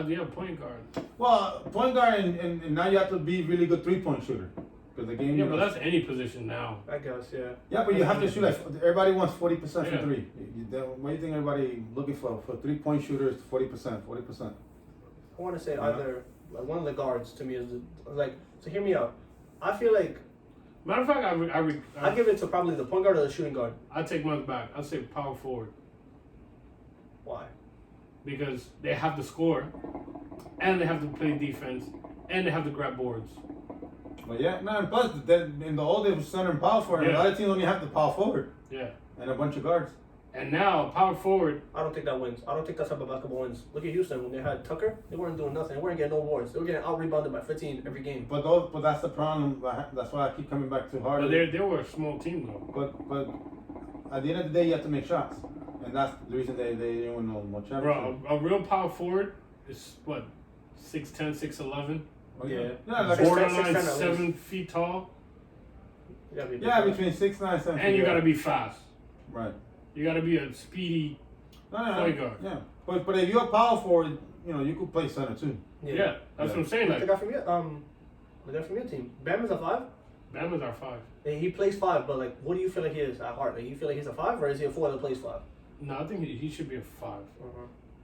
yeah, point guard. Well, point guard and now you have to be really good 3-point shooter. Because the game. Yeah, but that's any position now. I guess, yeah. Yeah, but you have to shoot like everybody wants 40% Yeah. from 3. What do you think everybody looking for 3-point shooters? 40%. I want to say Yeah. either like one of the guards to me is like. So hear me out. I feel like Matter of fact, I give it to probably the point guard or the shooting guard. I take mine back. I say power forward Why? because they have to score, and they have to play defense, and they have to grab boards. But yeah, no, and plus in the old days it was center and power forward. And a Yeah. lot of teams only have the power forward Yeah, and a bunch of guards. and now power forward. I don't think that wins. I don't think that type of basketball wins. Look at Houston when they had Tucker. They weren't doing nothing. They weren't getting no awards. They were getting out rebounded by 15 every game. But that's the problem. That's why I keep coming back to Harden. But they were a small team though. But at the end of the day, you have to make shots, and that's the reason they didn't win no championship. Bro, a real power forward is what 6'10", 6'11". Oh, Yeah. yeah, like Borderline 6'10" at least. 7 feet tall, You gotta be a big yeah, guy. between 6'9" 7 and you feet, gotta be fast. right. You gotta be a speedy. No, Point guard. Yeah, but if you're a power forward, you could play center too. Yeah, that's what I'm saying. The Like guy from your team. Bam is a 5. Bam is our 5. And he plays 5, but like, what do you feel like he is at heart? Like, you feel like he's a 5, or is he a 4 that plays 5? No, I think he should be a 5.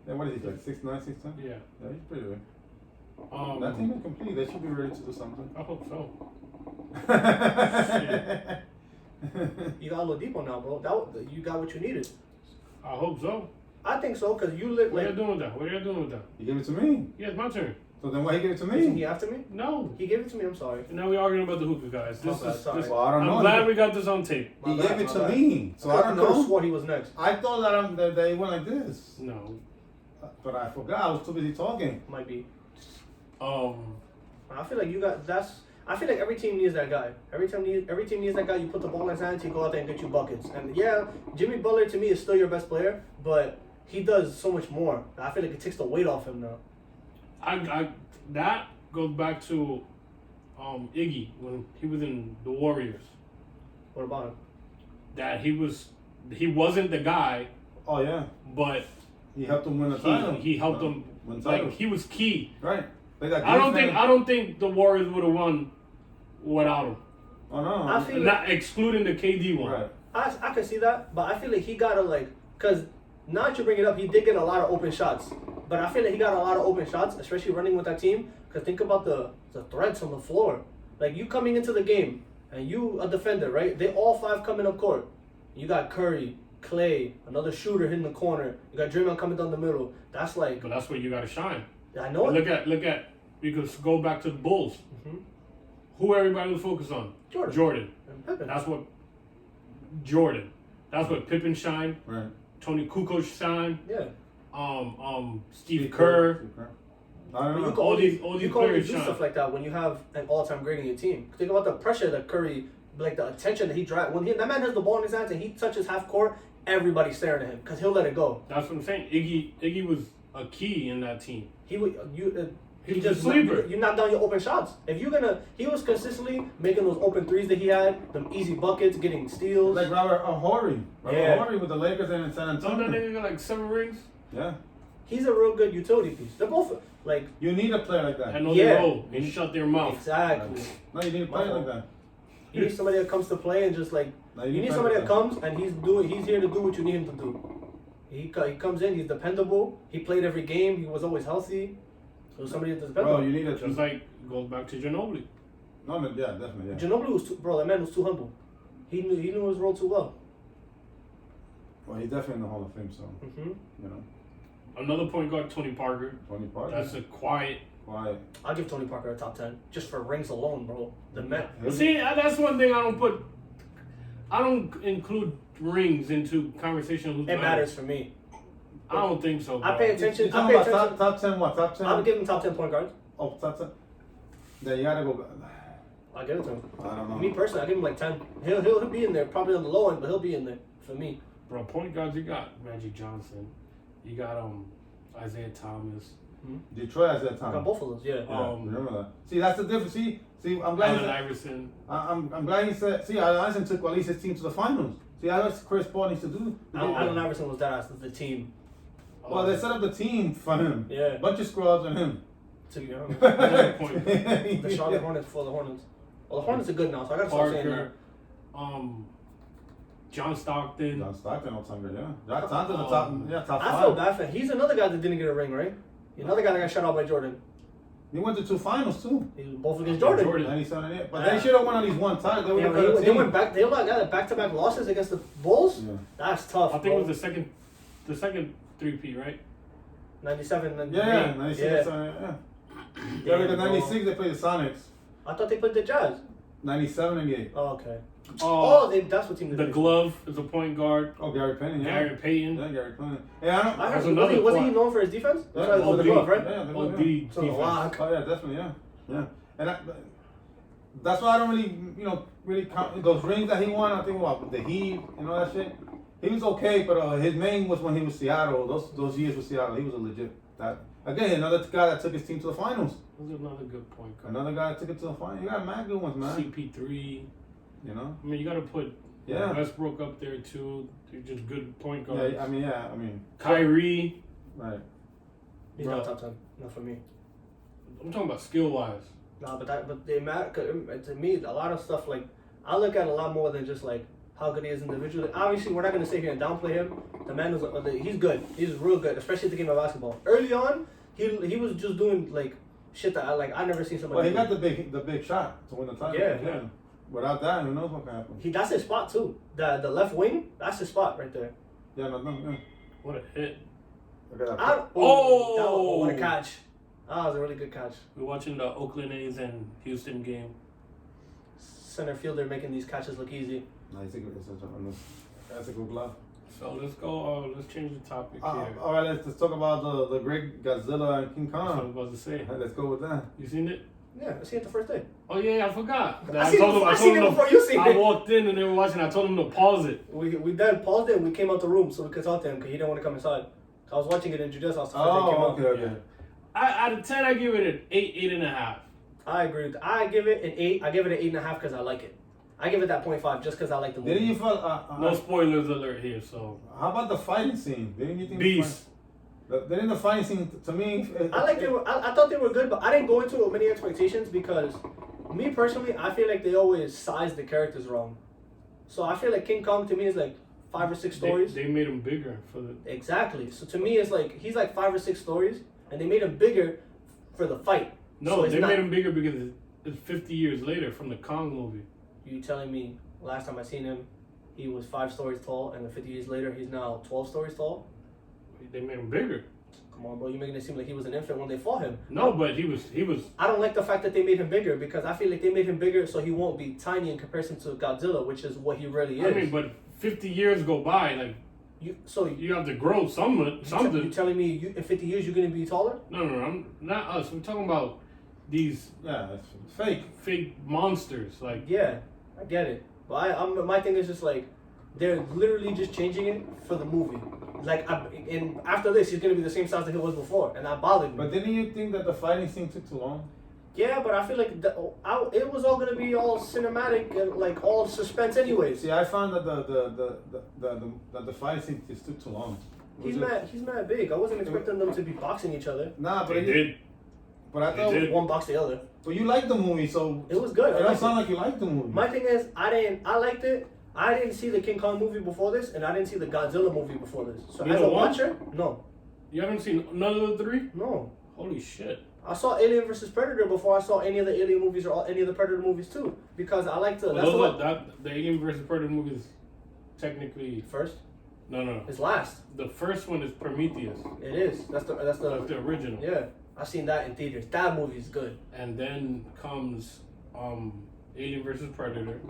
Then what is he like? 6'9", 6'10"? Yeah. Yeah, he's pretty good. That team is complete. They should be ready to do something. I hope so. You got Oladipo now, bro. You got what you needed. I hope so. I think so, because you live What are like. you doing with that? What are you doing with that? You give it to me. Yeah, it's my turn. So then why he give it to Isn't he me? after me? No. He gave it to me, I'm sorry. And now we're arguing about the hookah, guys. This Okay, is. sorry. This, Well, I don't know. I'm glad we got this on tape. He My gave bad, it my to bad. me. So I don't could've know. swore he was next. I thought that they went like this, No. but I forgot. I was too busy talking. Might be. I I feel like you got that's. I feel like every team needs that guy. Every team needs that guy. You put the ball in his hands, he go out there and get you buckets. And yeah, Jimmy Butler to me is still your best player, but he does so much more. I feel like it takes the weight off him now. I that goes back to Iggy when he was in the Warriors. What about him? That he wasn't the guy, Oh yeah, but he helped him win the title. he helped them. win Like titles. he was key. Right. They got I don't Griffin. think the Warriors would have won without him. Oh no. I feel Not excluding the KD one. Right. I can see that, but I feel like he gotta cause now that you bring it up, he did get a lot of open shots. But I feel like he got a lot of open shots, especially running with that team. Cause think about the threats on the floor. Like you coming into the game and you a defender, right? They all 5 coming up court. You got Curry, Clay, another shooter hitting the corner. You got Draymond coming down the middle. That's like But that's where you got to shine. I know it. Look at. We could go back to the Bulls. Mhm. Who everybody was focused on? Jordan. And Pippen. That's what. Jordan. That's what Pippen shined. Right. Tony Kukoc shined. Yeah. Steve Kerr. I don't But know. you can All only, these you can only players do shine. stuff like that when you have an all-time great in your team. Think about the pressure that Curry, like the attention that he drives. When that man has the ball in his hands and he touches half court, everybody's staring at him because he'll let it go. That's what I'm saying. Iggy was a key in that team. He was a sleeper. You knock down your open shots. If you're gonna, he was consistently making those open threes that he had, them easy buckets, getting steals. Like Robert Horry. Yeah. Horry with the Lakers and in San Don't that Antonio. nigga got like 7 rings? Yeah. He's a real good utility piece. They're both like You need a player like that. I know Yeah. they roll and shut their mouth. exactly. No, you need a player like that. You need somebody that comes to play and just like No, you need somebody that comes and he's here to do what you need him to do. He comes in, he's dependable. He played every game. He was always healthy. So somebody that's dependable. Bro, you need a. Just like goes back to Ginobili. No, yeah, definitely. Yeah. Ginobili was that man was too humble. He knew his role too well. Well, he's definitely in the Hall of Fame, so Mm-hmm. you know, Another point guard, Tony Parker. Tony Parker. That's a quiet Why? I'll give Tony Parker a top 10 just for rings alone, bro. The man. See, that's one thing I don't put. I don't include rings into conversation. Who's It better. matters for me. I don't think so. Bro. I pay attention. You're talking about top 10 what? Top 10? I would give him top 10 point guards. Oh, top 10. Then you gotta go back. I'll give it to him. I don't know. Me personally, I'll give him like 10. He'll be in there, probably on the low end, but he'll be in there for me. Bro, point guards, you got Magic Johnson. You got Isaiah Thomas. Detroit has that I time. got both of those, yeah. Remember that. See, that's the difference. See, I'm glad. Allen Iverson. I'm glad he said. See, Allen Iverson took at least his team to the finals. See, that's what Chris Paul needs to do. Allen Iverson was that ass of the team. Well, they set up the team for him. Yeah. Bunch of scrubs on him. To be honest. Point. The Charlotte Hornets for the Hornets. Well, the Hornets are good now, so I gotta start saying that. Parker. John Stockton. John Stockton all time, yeah. John Stockton's the top I five. feel bad for him. He's another guy that didn't get a ring, right? Another guy that got shut out by Jordan. He went to 2 finals too. He was both against Jordan. 97 and 8. But they should have won at least one title. They would Yeah, have got a they team. went back. They got back-to-back losses against the Bulls. Yeah. That's tough. I think it was the second 3P, right? 97 and Yeah, 96. Yeah. Yeah, because 96 they played the Sonics. I thought they played the Jazz. 97 and 8. Oh, okay. Oh, That's what team they the played. glove is a point guard. Oh, Gary Payton, yeah. Gary Payton. Yeah, Gary Payton. Yeah, I don't. I There's heard, another wasn't he point. known for his defense? Yeah, That's why it was the OD. glove, right? Yeah, the glove, OD yeah. So the defense. lock. Oh yeah, definitely, yeah. And that's why I don't really, really count those rings that he won. I think about the Heat and all that shit. He was okay, but his main was when he was Seattle. Those years with Seattle, he was a legit. Again, another guy that took his team to the finals. Who's another good point guard? Another guy that took it to the finals. You got mad good ones, man. CP3. You know. I mean, you got to put Yeah. Westbrook up there too. They're just good point guards. Yeah, I mean. Kyrie. Right. He's Bro. not top 10. Not for me. I'm talking about skill wise. Nah, but they matter. To me, a lot of stuff like I look at a lot more than just like how good he is individually. Obviously, we're not gonna sit here and downplay him. The man is he's good. He's real good, especially at the game of basketball. Early on, he was just doing like shit that I never seen somebody. Well, he do. got the big shot to win the title. Yeah. Without that, who knows what can happen? That's his spot too. The left wing, that's his spot right there. Yeah, no. What a hit. Look at that. What a catch! That was a really good catch. We're watching the Oakland A's and Houston game. Center fielder making these catches look easy. No, that's a good glove. So let's go. Let's change the topic here. All right, let's talk about the great Godzilla and King That's what I was Kong. about to say. Let's go with that. You seen it? Yeah, I see it the first day. Oh yeah, I forgot. I seen it before you seen I it. walked in and they were watching. I told them to pause it. We then paused it and we came out the room so we could talk to him because he didn't want to come inside. I was watching it in Judas house the first day it came out. Okay. Yeah. Out of 10, I give it an 8.5. I agree with that. I give it an 8. I give it an 8.5 because I like it. I give it that 0.5 just because I like the movie. Didn't you feel? No spoilers alert here. So How about the fighting scene? Didn't you think? beast. Didn't the fighting scene to me? I like they were. I thought they were good, but I didn't go into it with many expectations because, me personally, I feel like they always size the characters wrong. So I feel like King Kong to me is like 5 or 6 stories. They made him bigger for the. Exactly. So to me, it's like he's like 5 or 6 stories, and they made him bigger for the fight. No, So it's they not- made him bigger because it's 50 years later from the Kong movie. You telling me last time I seen him, he was 5 stories tall, and then 50 years later, he's now 12 stories tall? They made him bigger. Come on, bro. You're making it seem like he was an infant when they fought him. No, but he was. I don't like the fact that they made him bigger because I feel like they made him bigger so he won't be tiny in comparison to Godzilla, which is what he really is. I mean, but 50 years go by, like you have to grow something. You telling me in 50 years you're gonna be taller? No, I'm not us. We're talking about these it's fake. monsters. Like Yeah, I get it. But my thing is just like they're literally just changing it for the movie. Like, and after this, he's gonna be the same size that he was before, and that bothered me. But didn't you think that the fighting scene took too long? Yeah, but I feel like it was all gonna be all cinematic and like all suspense, anyways. See, I found that the fight scene just took too long. He's mad big. I wasn't expecting them to be boxing each other. Nah, but they did. But I They thought. did. One box the other. But you liked the movie, so It was good. It I don't liked sound it. like you liked the movie. My thing is, I liked it. I didn't see the King Kong movie before this, and I didn't see the Godzilla movie before this. So Neither as a one? watcher, no. You haven't seen none of the 3? No. Holy shit. I saw Alien vs Predator before I saw any of the Alien movies or any of the Predator movies too, because I like to. Well, That's those what are, the Alien vs Predator movie is technically first. no. It's last. The first one is Prometheus. It is. That's the That's the original. Yeah. I've seen that in theaters. That movie is good. And then comes Alien versus Predator,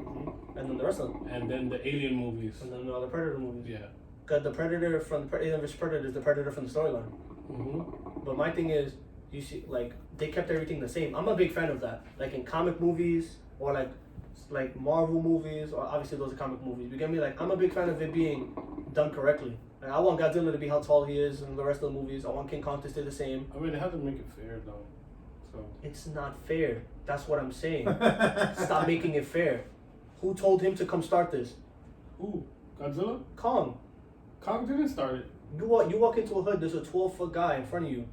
And then the rest of them. and then the Alien movies. And then all the Predator movies. Yeah. Got the Predator from the Alien vs Predator is the Predator from the storyline. Mm-hmm. But my thing is, you see, like they kept everything the same. I'm a big fan of that. Like in comic movies or like Marvel movies, or obviously those are comic movies. You get me? Like I'm a big fan of it being done correctly. Like I want Godzilla to be how tall he is in the rest of the movies. I want King Kong to stay the same. I mean, they have to make it fair though. So It's not fair. That's what I'm saying. Stop making it fair. Who told him to come start this? who? Godzilla? Kong. Kong didn't start it. You walk into a hood. There's a 12-foot guy in front of you,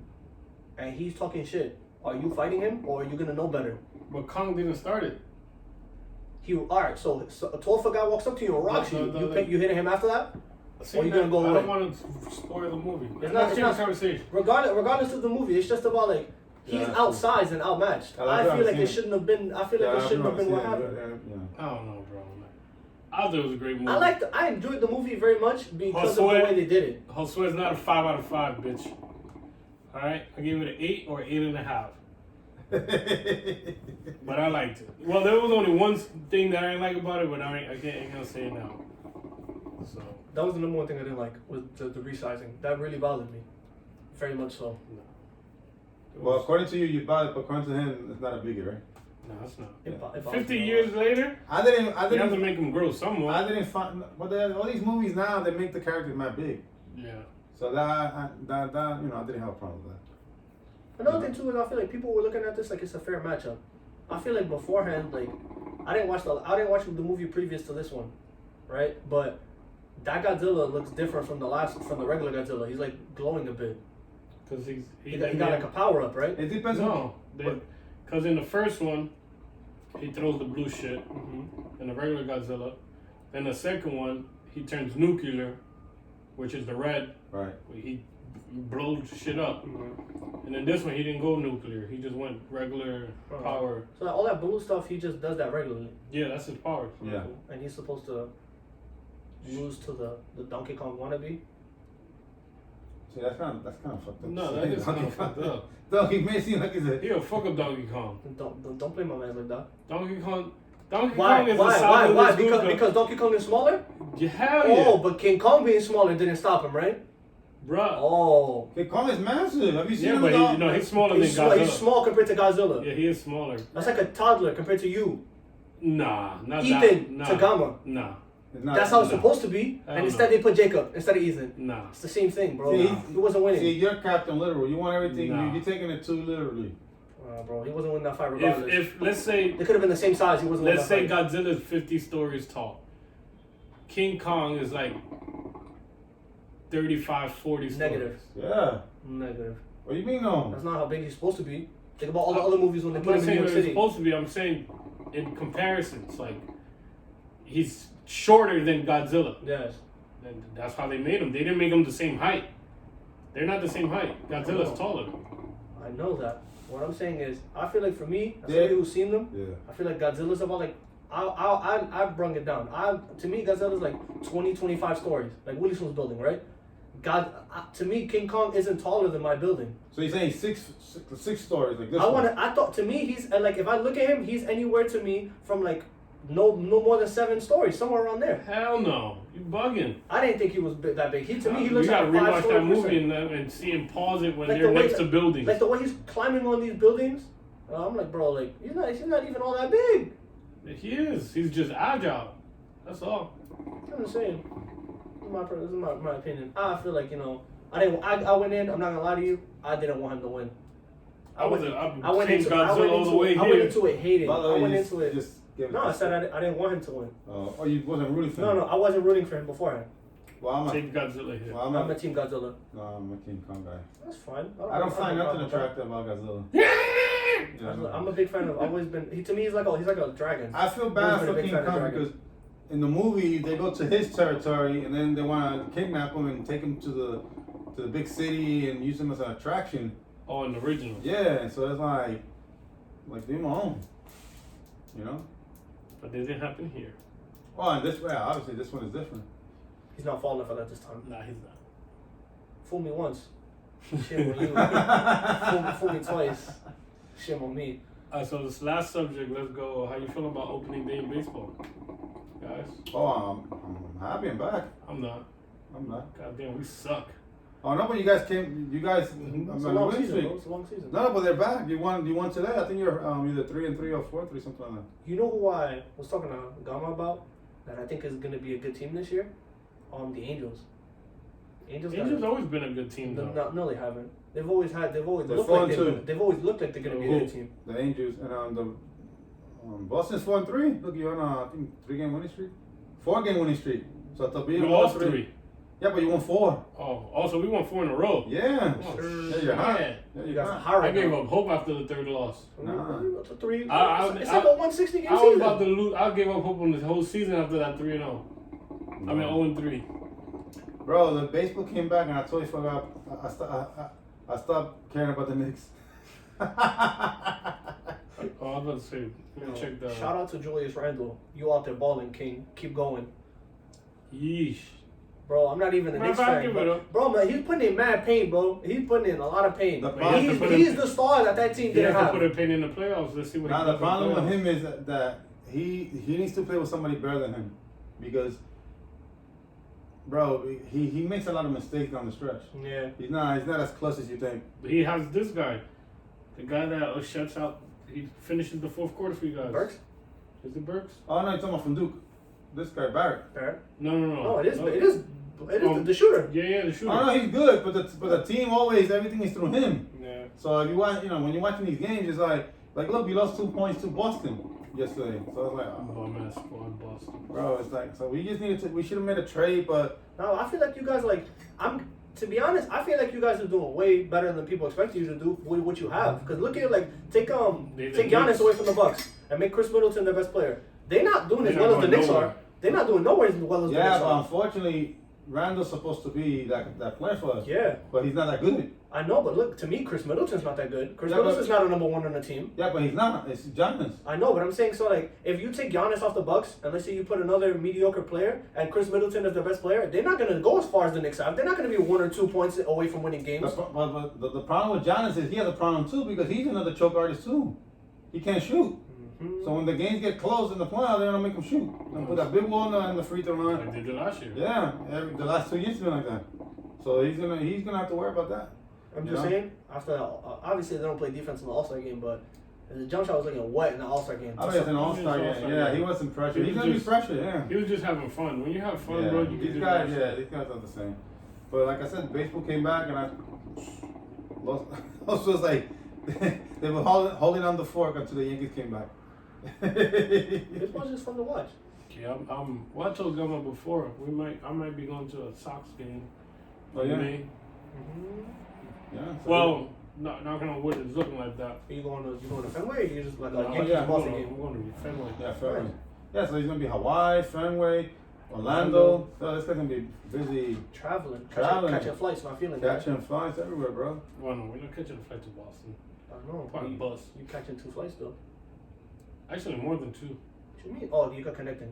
and he's talking shit. Are you fighting him, or are you gonna know better? But Kong didn't start it. Alright. So a 12-foot guy walks up to you and rocks No, you. no, You no. pick, you hitting him after that? See, Or you gonna go I away? don't want to spoil the movie. It's Let's not- change the conversation. Regardless of the movie, it's just about like he's Yeah, outsized and outmatched. I like I that. feel I've like it seen it. shouldn't have been. I feel like it shouldn't have been what happened. I don't know, bro. I thought it was a great movie. I enjoyed the movie very much because of the Josue. way they did it. Josue's not a 5 out of 5, bitch. Alright? I gave it an 8 or 8.5. But I liked it. Well, there was only one thing that I didn't like about it, but I ain't gonna say it now. So, That was the number one thing I didn't like was the resizing. That really bothered me, very much so. it Well, was- according to you, you bought it, but according to him, it's not a biggie, right? no, it's not. It bothered 50 me a years lot. later, I you have to didn't, make them grow somewhat. I didn't find. But all these movies now, they make the characters not big. Yeah. So that you know, I didn't have a problem with that. Another thing too is I feel like people were looking at this like it's a fair matchup. I feel like beforehand, like I didn't watch the movie previous to this one, right? But that Godzilla looks different from the regular Godzilla. He's like glowing a bit. Because He got like a power up, right? It depends on. No. Because in the first one, he throws the blue shit Mm-hmm. in the regular Godzilla. Then the second one, he turns nuclear, which is the red. Right. He blows shit up. Mm-hmm. And then this one, he didn't go nuclear. He just went regular power. So all that blue stuff, he just does that regularly. Yeah, that's his power. Yeah. And he's supposed to lose to the Donkey Kong wannabe. See, that's kind of fucked up. No, that is kind of fucked up. Donkey may seem like he's a. He'll fuck up Donkey Kong. Don't play my man like that. Donkey Kong Why? is the size of Why? this hookah. Because Donkey Kong is smaller? Yeah, hell yeah. Oh, but King Kong being smaller didn't stop him, right? Bruh. Oh. King Kong is massive. Have you seen Yeah, him? but dog? he's smaller than He's Godzilla. small compared to Godzilla. Yeah, he is smaller. That's like a toddler compared to you. Nah, not Ethan that. Nah. Tagama. Nah, It's not- That's how it's no. supposed to be. Hell And instead no. they put Jacob instead of Ethan. nah. It's the same thing, bro. See, He wasn't winning. See, you're Captain Literal. You want everything. Nah. You're taking it too literally. Bro, he wasn't winning that fight regardless. If let's say They could have been the same size. He wasn't winning let's that say fight. Godzilla's 50 stories tall. King Kong is like 35, 40 stories. Negative. Yeah. Negative. What do you mean, no? That's not how big he's supposed to be. Think about all the other movies when they I'm put not him in saying New what York it's City. supposed to be. I'm saying in comparisons, like he's shorter than Godzilla. Yes. And that's how they made him. They didn't make him the same height. They're not the same height. Godzilla's taller. I know that. What I'm saying is, I feel like for me, as Yeah. somebody who's seen them, Yeah. I feel like Godzilla's about like, I brung it down. To me, Godzilla's like 20, 25 stories, like Willie Smith's building, right? To me, King Kong isn't taller than my building. So you're saying six stories like this? I thought to me he's like if I look at him, he's anywhere to me from like no more than 7 stories, somewhere around there. Hell no. You bugging. I didn't think he was that big. To me, he You looks gotta like a 5 rewatch story that movie person. and see him pause it when Like they're the way next that- to buildings. Like the way he's climbing on these buildings. I'm like, bro, like he's not even all that big. He is. He's just agile. That's all. I'm just saying. This is my opinion. I feel like I went in. I'm not gonna lie to you. I didn't want him to win. I went Team into Godzilla all the way I went here. into it hating. By the I way, went you into it. just give it No, to- I said I didn't want him to win. Oh, you wasn't rooting for No, him? no, I wasn't rooting for him beforehand. Well, I'm a, Take Godzilla here. well, I'm I'm a a, Team Godzilla. no, I'm a King Kong guy. That's fine. I don't find have a nothing problem with that. attractive about Godzilla. I'm a big fan of. Always been. To me, he's like a dragon. I feel bad Always been a for big King fan of Kong dragons. because in the movie they go to his territory and then they want to kidnap him and take him to the big city and use him as an attraction. Oh, in the original. Yeah, so it's like leave him alone. You know? But that didn't happen here. Oh, and this way, obviously this one is different. He's not falling for that this time. Nah, he's not. Fool me once. Shame on you. Fool me twice. Shame on me. So this last subject, let's go. How you feeling about opening day in baseball, guys? Oh, I'm happy I'm back. I'm not. God damn, we suck. Oh no, but you guys came. You guys. It's a long season, bro. It's a long season. No, but they're back. You won today. I think you're either 3-3 or 4-3, something like that. You know who I was talking to Gama about that I think is going to be a good team this year? The Angels. Angels always been a good team though. No, they haven't. They've always looked like they've always looked like they're going to be a good team. The Angels and the Boston's 4-3. Look, you're on I think 3-game winning streak, 4-game winning streak. So to be We lost 3. Yeah, but you won 4. Oh, also we won 4 in a row. Yeah. Oh, Yeah, you're hot. yeah. Yeah, You you're guys are hot. hot I right gave now. up hope after the 3rd loss. Nah. It's a 3. I It's like a 160 game I was season. about to lose. I gave up hope on this whole season after that 3-0. I mean 0-3. Bro, the baseball came back and I totally forgot. I stopped caring about the Knicks. Oh, I was about to say. Let me check the. Shout out to Julius Randle. You out there balling, King. Keep going. Yeesh. Bro, I'm not even a Matter Knicks of fact, fan. give it Bro. up. Bro, man, he's putting in mad pain, bro. He's putting in a lot of pain. The But he has to put He's in- the star that team He didn't has to have. put a pin in the playoffs. Let's see what. Now he the does in problem with playoffs. him is that he needs to play with somebody better than him, because, bro, he makes a lot of mistakes down the stretch. Yeah. He's not as close as you think. But he has this guy, the guy that shuts out. He finishes the 4th quarter for you guys. Burks? Is it Burks? Oh no, you're talking about from Duke. This guy Barrett. Barrett? No. No, it is the shooter. Yeah, the shooter. Oh no, he's good, but the team always everything is through him. Yeah. So if you want, when you're watching these games, it's like look, we lost 2 points to Boston yesterday. So it's like, Bum ass squad, Boston. bro, it's like, so we just needed to. We should have made a trade, but No, I feel like you guys to be honest, I feel like you guys are doing way better than people expect you to do with what you have. Because look at take Giannis away from the Bucks and make Chris Middleton their best player. They're not doing as They're well not as the going Knicks nowhere. are. They're not doing nowhere as well as the yeah, Knicks but are. unfortunately, Randall's supposed to be that player for us. Yeah, But he's not that good. I know, but look, to me, Chris Middleton's not that good. Chris Yeah, Middleton's but- not a number 1 on the team. Yeah, but he's not. It's Giannis. I know, but I'm saying so if you take Giannis off the Bucks and let's say you put another mediocre player and Chris Middleton is their best player, they're not gonna go as far as the Knicks have. They're not gonna be 1 or 2 points away from winning games. But the problem with Giannis is he has a problem too, because he's another choke artist too. He can't shoot. So when the games get close in the playoffs, they're gonna make him shoot. They'll put that big wall in the free throw line. Like they did last year. Yeah, the last 2 years has been like that. So he's gonna have to worry about that. I'm just saying, after obviously they don't play defense in the All-Star game, but the jump shot was looking wet in the All-Star game. I mean, it's an All-Star All-Star game. Yeah, game. he wasn't pressured. He He's was gonna be just- pressured. Yeah. He was just having fun. When you have fun, Yeah, bro, you can these do guys, that. these guys are the same. But like I said, baseball came back and I was like they were holding on the fork until the Yankees came back. This was just fun to watch. Yeah, well, I told Gumma before, I might be going to a Sox game. Oh, yeah? in May. Yeah. So Well, not on wood, it's looking like that. Are you going to Fenway or you just like a No, Yankees yeah, I'm Boston going game? to Fenway. yeah, Fenway. Right. Yeah, so he's gonna be Hawaii, Fenway, Orlando. So this guy's gonna be busy Traveling. Traveling. Catching flights, not feeling that. catching flights everywhere, bro. Well, no, we're not catching a flight to Boston. I don't know. Probably bus. You catching 2 flights though. Actually, more than 2. What you mean? Oh, you got connecting.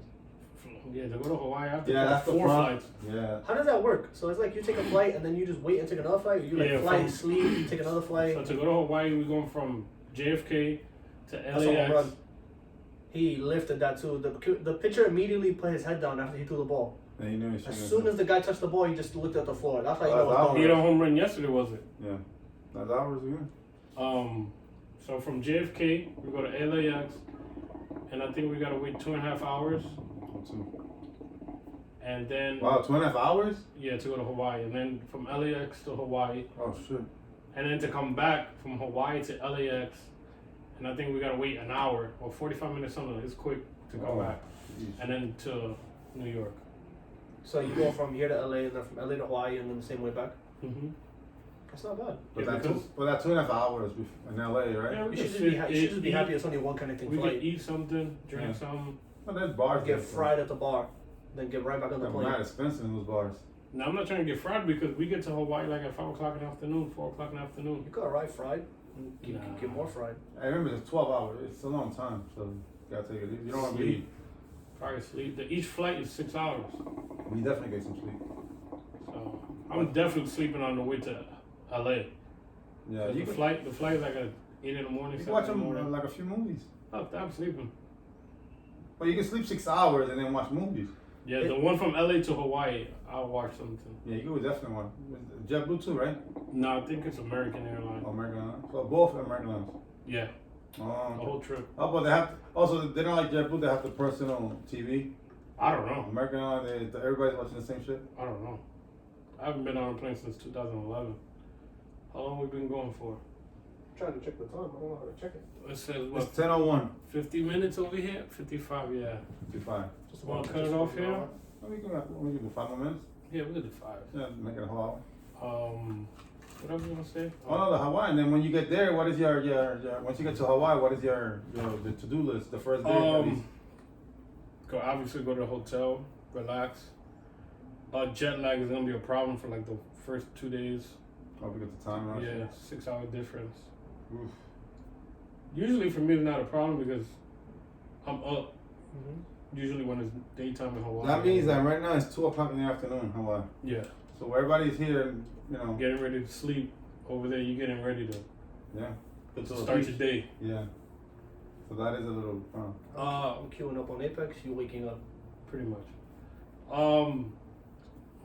Yeah, to go to Hawaii, I have to Yeah, catch that's the 4 problem. flights. Yeah. How does that work? So it's like you take a flight and then you just wait and take another flight? Or you Yeah, fly, from- sleep, take another flight? So to go to Hawaii, we're going from JFK to That's a home LAX. run. He lifted that too. The pitcher immediately put his head down after he threw the ball. And he knew he was As swinging. soon as the guy touched the ball, he just looked at the floor. That's how you Oh, know that's what's how He going hit a on. home run yesterday, was it? Yeah. That's ours again. So from JFK, we go to LAX, and I think we gotta wait 2.5 hours, and then Wow, 2.5 hours? yeah, to go to Hawaii, and then from LAX to Hawaii, Oh shit. and then to come back from Hawaii to LAX, and I think we gotta wait an hour or 45 minutes, something. It's quick to go Oh, back, jeez. and then to New York. So you go from here to LA and then from LA to Hawaii and then the same way back? Mm-hmm. That's not bad. But Yeah, that because- 2.5 hours in LA, right? Yeah, we You should just just be, you should just be eat- happy it's only one connecting We flight. can eat something, drink Yeah. something. Well, there's bars. Get there, fried at the bar, then get right back on the They're plane. mad expensive in those bars. Now I'm not trying to get fried because we get to Hawaii like at 5 o'clock in the afternoon, 4 o'clock in the afternoon. You could arrive fried and get Nah. more fried. I remember it's 12 hours. It's a long time, so you gotta take it easy. You don't want to be. Probably sleep. Each flight is 6 hours. We definitely get some sleep. So I'm definitely sleeping on the way to LA. Yeah, The flight is like at 8 in the morning. You 7 can watch in the morning. them like a few movies. Oh, I'm sleeping. Well, you can sleep 6 hours and then watch movies. Yeah, the one from LA to Hawaii, I'll watch something. Yeah, you could definitely watch. JetBlue too, right? No, I think it's American Airlines. Oh, American Airlines. So both American Airlines. Yeah, Oh, the okay. whole trip. Oh, but they have also they don't like JetBlue. They have the personal TV. I don't know. American Airlines, everybody's watching the same shit. I don't know. I haven't been on a plane since 2011. How long we been going for? I'm trying to check the time. I don't know how to check it. It says what? It's 10:01. 50 minutes over here? 55, yeah. 55. Just Wanna about- cut it just off about- here? We can do 5 more minutes. Yeah, we did the 5. Yeah, make it a whole hour. What I was gonna say? Oh no, the Hawaii. And then when you get there, what is your once you get to Hawaii, what is your the to-do list? The first day. at least? Obviously go to the hotel, relax. Jet lag is gonna be a problem for like the first 2 days. Oh, because the time rush. Yeah, 6-hour difference. Oof. Usually for me it's not a problem because I'm up. Mhm. Usually when it's daytime in Hawaii. That means that right now it's 2 o'clock in the afternoon, Hawaii. Yeah, So everybody's here, getting ready to sleep. Over there, you're getting ready to yeah. Good to the start beach. your day. Yeah. So that is a little. I'm queuing up on Apex. You waking up? Pretty much.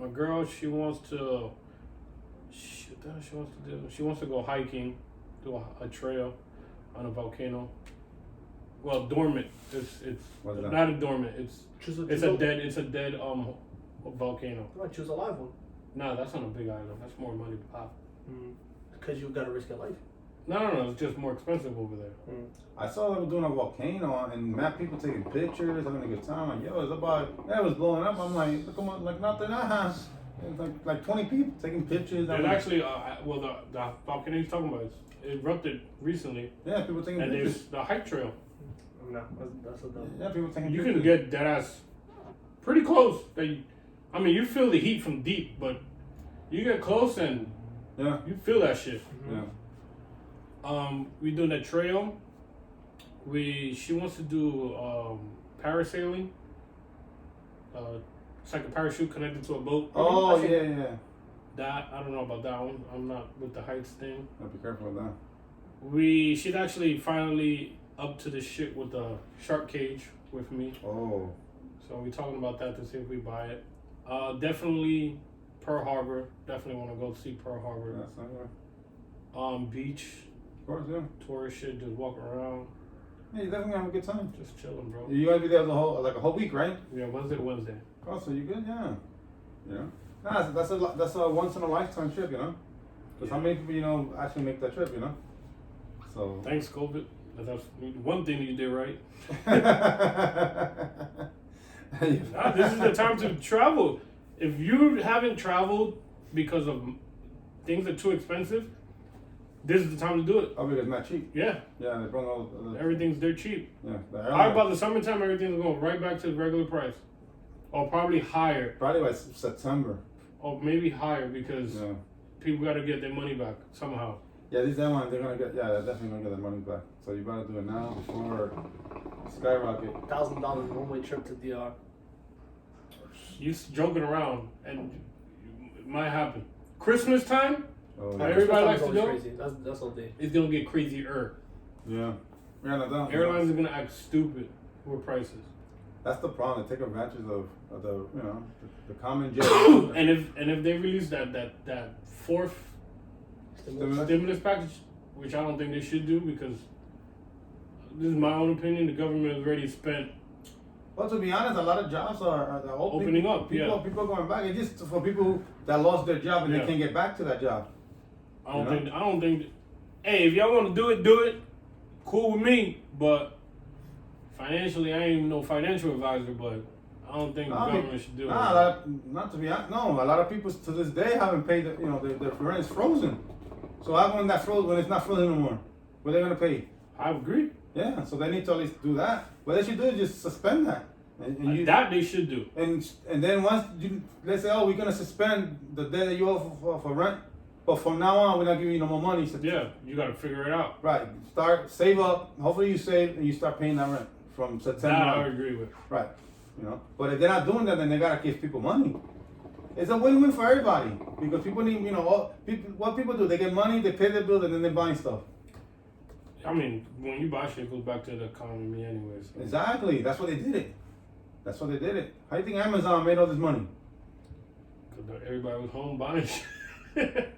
My girl, she wants to. What the hell she wants to do? She wants to go hiking, do a trail on a volcano. Well, dormant. It's What is that? not a dormant. It's Choose a a dead volcano. I might choose a live one. No, that's on a big island. That's more money to pop. Because you gotta risk your life. No, it's just more expensive over there. I saw they were doing a volcano and mad people taking pictures, having a good time. Like, yo, it's about it was blowing up. I'm like, look, come on, like nothing. It's like 20 people taking pictures. It actually, the volcano you're talking about, it erupted recently, yeah, people taking and pictures. there's the hike trail. No, that's a dumb. Yeah, people taking You pictures. can get that ass pretty close. You feel the heat from deep, but you get close and Yeah, you feel that shit. yeah. We doing that trail. She wants to do parasailing. It's like a parachute connected to a boat. Oh, I think- yeah. That I don't know about that one. I'm not with the heights thing. Gotta be careful with that. She's actually finally up to the shit with the shark cage with me. Oh, So we're talking about that to see if we buy it. Definitely Pearl Harbor. Definitely want to go see Pearl Harbor. that's not good. Beach, Of course, yeah. tourist shit, just walk around, Yeah, you definitely have a good time. just chilling, bro. You gotta be there the whole week, right? Yeah, Wednesday to Wednesday. Oh, so you good? Yeah. Yeah. Nah, that's a once in a lifetime trip, Because how many people, actually make that trip, So. Thanks, COVID. That's one thing you did right. Nah, this is the time to travel. If you haven't traveled because of things are too expensive, this is the time to do it. Oh, because it's not cheap. Yeah, Yeah, they bring all the. everything's dirt cheap. Yeah, the How airline. about the summertime? Everything's going right back to the regular price, or probably higher, Probably by September. or maybe higher because Yeah. people got to get their money back somehow. Yeah, these airlines, they're definitely gonna get their money back. So you better do it now before skyrocket. $1,000 one-way trip to DR. You joking around, and it might happen. Christmas time, Oh, Hey, yeah. everybody likes to Christmas go? time is always crazy. That's all day. it's gonna get crazier. Yeah. Yeah, no doubt. Airlines are gonna act stupid with prices. That's the problem. They take advantage of the the common jet. And if they release that fourth stimulus package, which I don't think they should do because this is my own opinion, the government has already spent. Well, to be honest, a lot of jobs are Opening up, People, yeah. people going back. It's just for people that lost their job and Yeah. they can't get back to that job. I don't You know? think. Hey, if y'all want to do it. Cool with me, but financially, I ain't even no financial advisor, but I don't think the government should do it. Not to be honest. No, a lot of people to this day haven't paid. Their rent is frozen. So how when it's not frozen anymore? What are they gonna pay? I agree. Yeah, so they need to at least do that. What they should do is just suspend that. And That they should do. and then once let's say, we're gonna suspend the day that you owe for rent, but from now on we're not giving you no more money. So Yeah, you got to figure it out. right, save up. Hopefully you save and you start paying that rent from September. That I on. agree with. Right, But if they're not doing that, then they gotta give people money. it's a win-win for everybody because people need, what people do, they get money, they pay their bills, and then they buy stuff. I mean, when you buy shit, it goes back to the economy anyways. So. Exactly. That's why they did it. How do you think Amazon made all this money? Because everybody was home buying shit.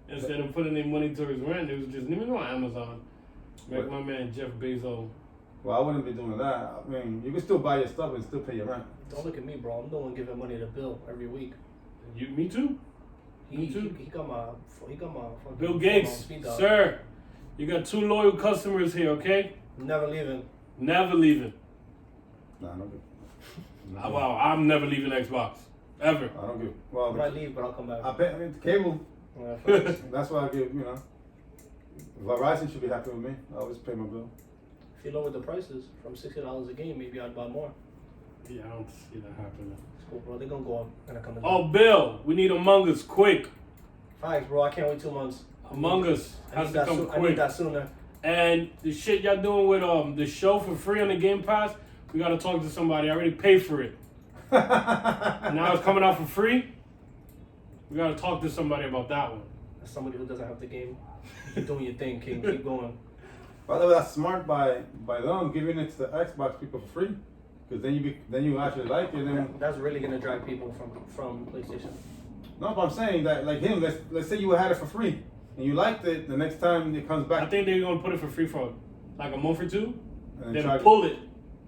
Instead of putting their money towards rent, it was just, even on Amazon. Like my man Jeff Bezos. Well, I wouldn't be doing that. I mean, you can still buy your stuff and still pay your rent. Don't look at me, bro. I'm the one giving money to Bill every week. Me too. He got my fucking Bill Gates, speed dial. sir. You got 2 loyal customers here, okay? Never leaving. Never leaving. Nah, no good. Well, I'm never leaving Xbox. Ever. I don't give. Well, I might leave, but I'll come back. I pay cable. Yeah, That's why I give. Verizon should be happy with me. I always pay my bill. if you lower the prices from $60 a game, maybe I'd buy more. Yeah, I don't see that happening. It's cool, bro. They're gonna go up and I come in. Oh, Bill, we need Among Us quick. Facts, bro. I can't wait 2 months. Among Us has to come I need quick. that sooner. And the shit y'all doing with the show for free on the Game Pass, we gotta talk to somebody. I already paid for it. Now it's coming out for free. We gotta talk to somebody about that one. As somebody who doesn't have the game, keep doing your thing, King. Keep going. By the way, that's smart by them giving it to the Xbox people for free, because then you actually like it. And That's really gonna drag people from PlayStation. no, but I'm saying that like him. Let's say you had it for free and you liked it. The next time it comes I back, think they're gonna put it for free for like a month or 2. and Then charge pull it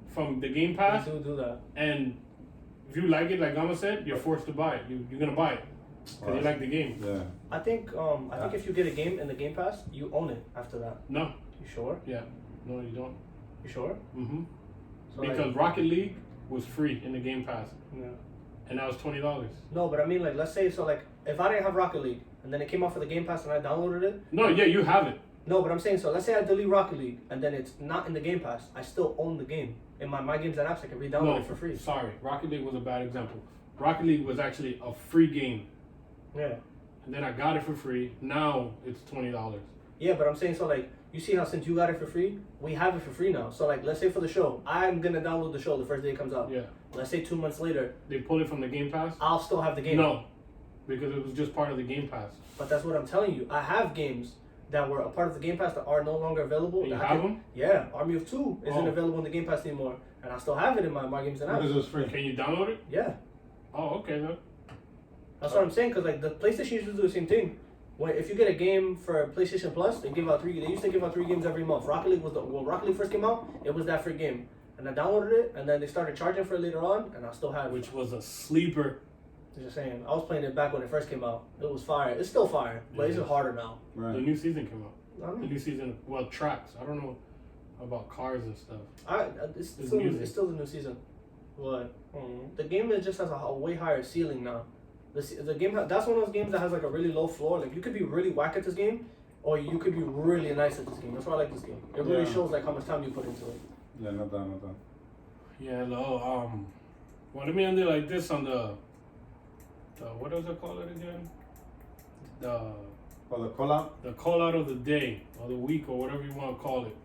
from the Game Pass. They do that. And if you like it, like Gama said, you're forced to buy it. You're gonna buy it because you like the game. Yeah. I think if you get a game in the Game Pass, you own it after that. No. You sure? Yeah. No, you don't. You sure? Mm-hmm. So Because Rocket League was free in the Game Pass, yeah. and that was $20. No, but I mean, like, let's say, so, like, if I didn't have Rocket League, and then it came out for the Game Pass, and I downloaded it. No, yeah, you have it. No, but I'm saying, so let's say I delete Rocket League, and then it's not in the Game Pass. I still own the game. In my games and apps, I can re-download No, it for free. sorry, Rocket League was a bad example. Rocket League was actually a free game, Yeah. and then I got it for free. Now it's $20. Yeah, but I'm saying, so, like, you see how since you got it for free, we have it for free now. So, like, let's say for the show, I'm gonna download the show the first day it comes out. Yeah, Let's say 2 months later, they pulled it from the Game Pass. I'll still have the game. No, because it was just part of the Game Pass. But that's what I'm telling you. I have games that were a part of the Game Pass that are no longer available. And you that I have can- them? Yeah, Army of Two isn't Oh. available in the Game Pass anymore, and I still have it in my games and Because apps. it was free. Can you download it? Yeah, Oh, okay then. that's what I'm saying. Cause like the PlayStation used to do the same thing. If you get a game for PlayStation Plus, they give out 3. They used to give out 3 games every month. Rocket League was when Rocket League first came out. It was that free game, and I downloaded it, and then they started charging for it later on, and I still have it. Which was a sleeper. Just saying, I was playing it back when it first came out. It was fire. It's still fire, but it's Yeah. just harder now. The Right. new season came out. I don't The know. new season, well, tracks. I don't know about cars and stuff. It's It's still music. it's still the new season, but the game just has a way higher ceiling now. The game that's one of those games that has like a really low floor. Like you could be really whack at this game, or you could be really nice at this game. That's why I like this game. It really Yeah. shows like how much time you put into it. Yeah, not done. Yeah, no, well, let me end it like this on the what does it call it again? For the call out. The call out of the day or the week or whatever you want to call it.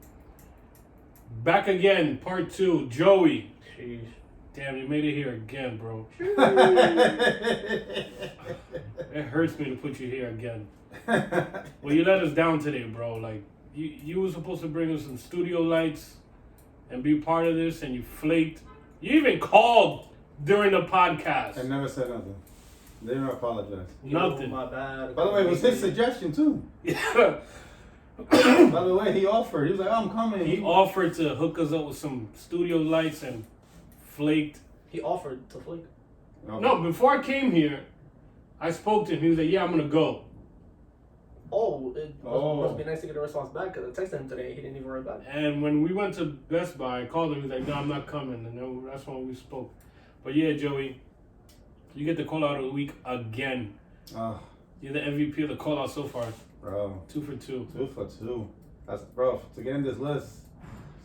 Back again, part 2. Joey. Sheesh. Damn, you made it here again, bro. It hurts me to put you here again. Well, you let us down today, bro. Like, you were supposed to bring us some studio lights and be part of this, and you flaked. You even called during the podcast. I never said nothing. They didn't apologize. Nothing. My bad. By the way, it was his suggestion too. Yeah. By the way, he offered. He was like, "Oh, I'm coming." He offered to hook us up with some studio lights and flaked. He offered to flake. Okay. No, before I came here, I spoke to him. He was like, "Yeah, I'm gonna go." Oh, it must be nice to get a response back because I texted him today. He didn't even write back. And when we went to Best Buy, I called him. He was like, "No, I'm not coming." And then that's when we spoke. But yeah, Joey, you get the call out of the week again. Oh, You're the MVP of the call out so far. bro. 2 for 2. 2 for 2. That's bro. To get in this list.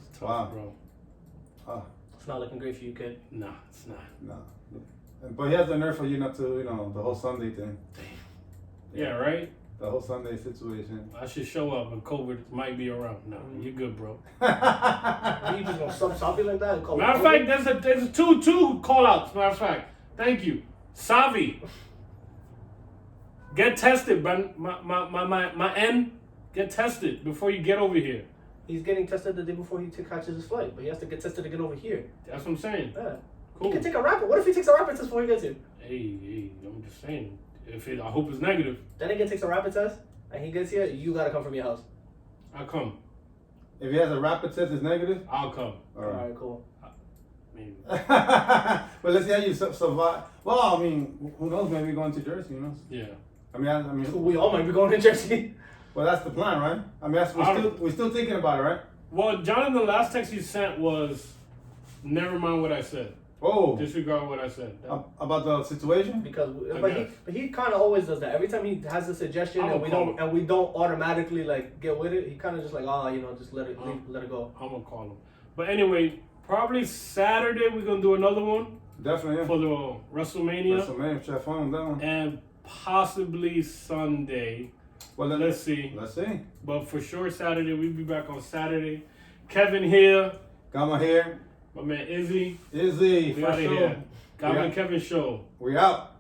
It's tough, Wow. bro. Oh, It's not looking great for you, kid. Nah, it's not. no. But he has the nerve for you not to, the whole Sunday thing. Yeah, right? The whole Sunday situation. I should show up and COVID might be around. No, you're good, bro. Are you just gonna stop you like that? And call Matter of fact, there's two call outs. Matter of fact, thank you. Savi. Get tested, man. My end. Get tested before you get over here. He's getting tested the day before he catches his flight, but he has to get tested to get over here. That's what I'm saying. Yeah. Cool. He can take a rapid. What if he takes a rapid test before he gets here? Hey, I'm just saying. I hope it's negative, Then he takes a rapid test, and he gets here. You gotta come from your house. I'll come. If he has a rapid test, it's negative. I'll come. All All right. right, cool. Maybe. But let's see how you survive. Well, I mean, who knows? Maybe going to Jersey. You know. Yeah. I mean. We all might be going to Jersey. Well, that's the plan, right? I mean, we're still thinking about it, right? Well, Jonathan, the last text you sent was, never mind what I said. Oh, Disregard what I said. about the situation. Because, guess. but he kind of always does that. Every time he has a suggestion I'm and we don't automatically like get with it, he kind of just like, just let it go. I'm gonna call him. But anyway, probably Saturday we're gonna do another one Definitely, yeah. for the WrestleMania, WrestleMania, have fun with that one. and possibly Sunday. Well, then, Let's see. Let's see. But for sure Saturday, we'll be back on Saturday. Kevin here, Got my hair. my man Izzy. Izzy, We for out of sure. here. Calvin Yeah. and Kevin show. We out.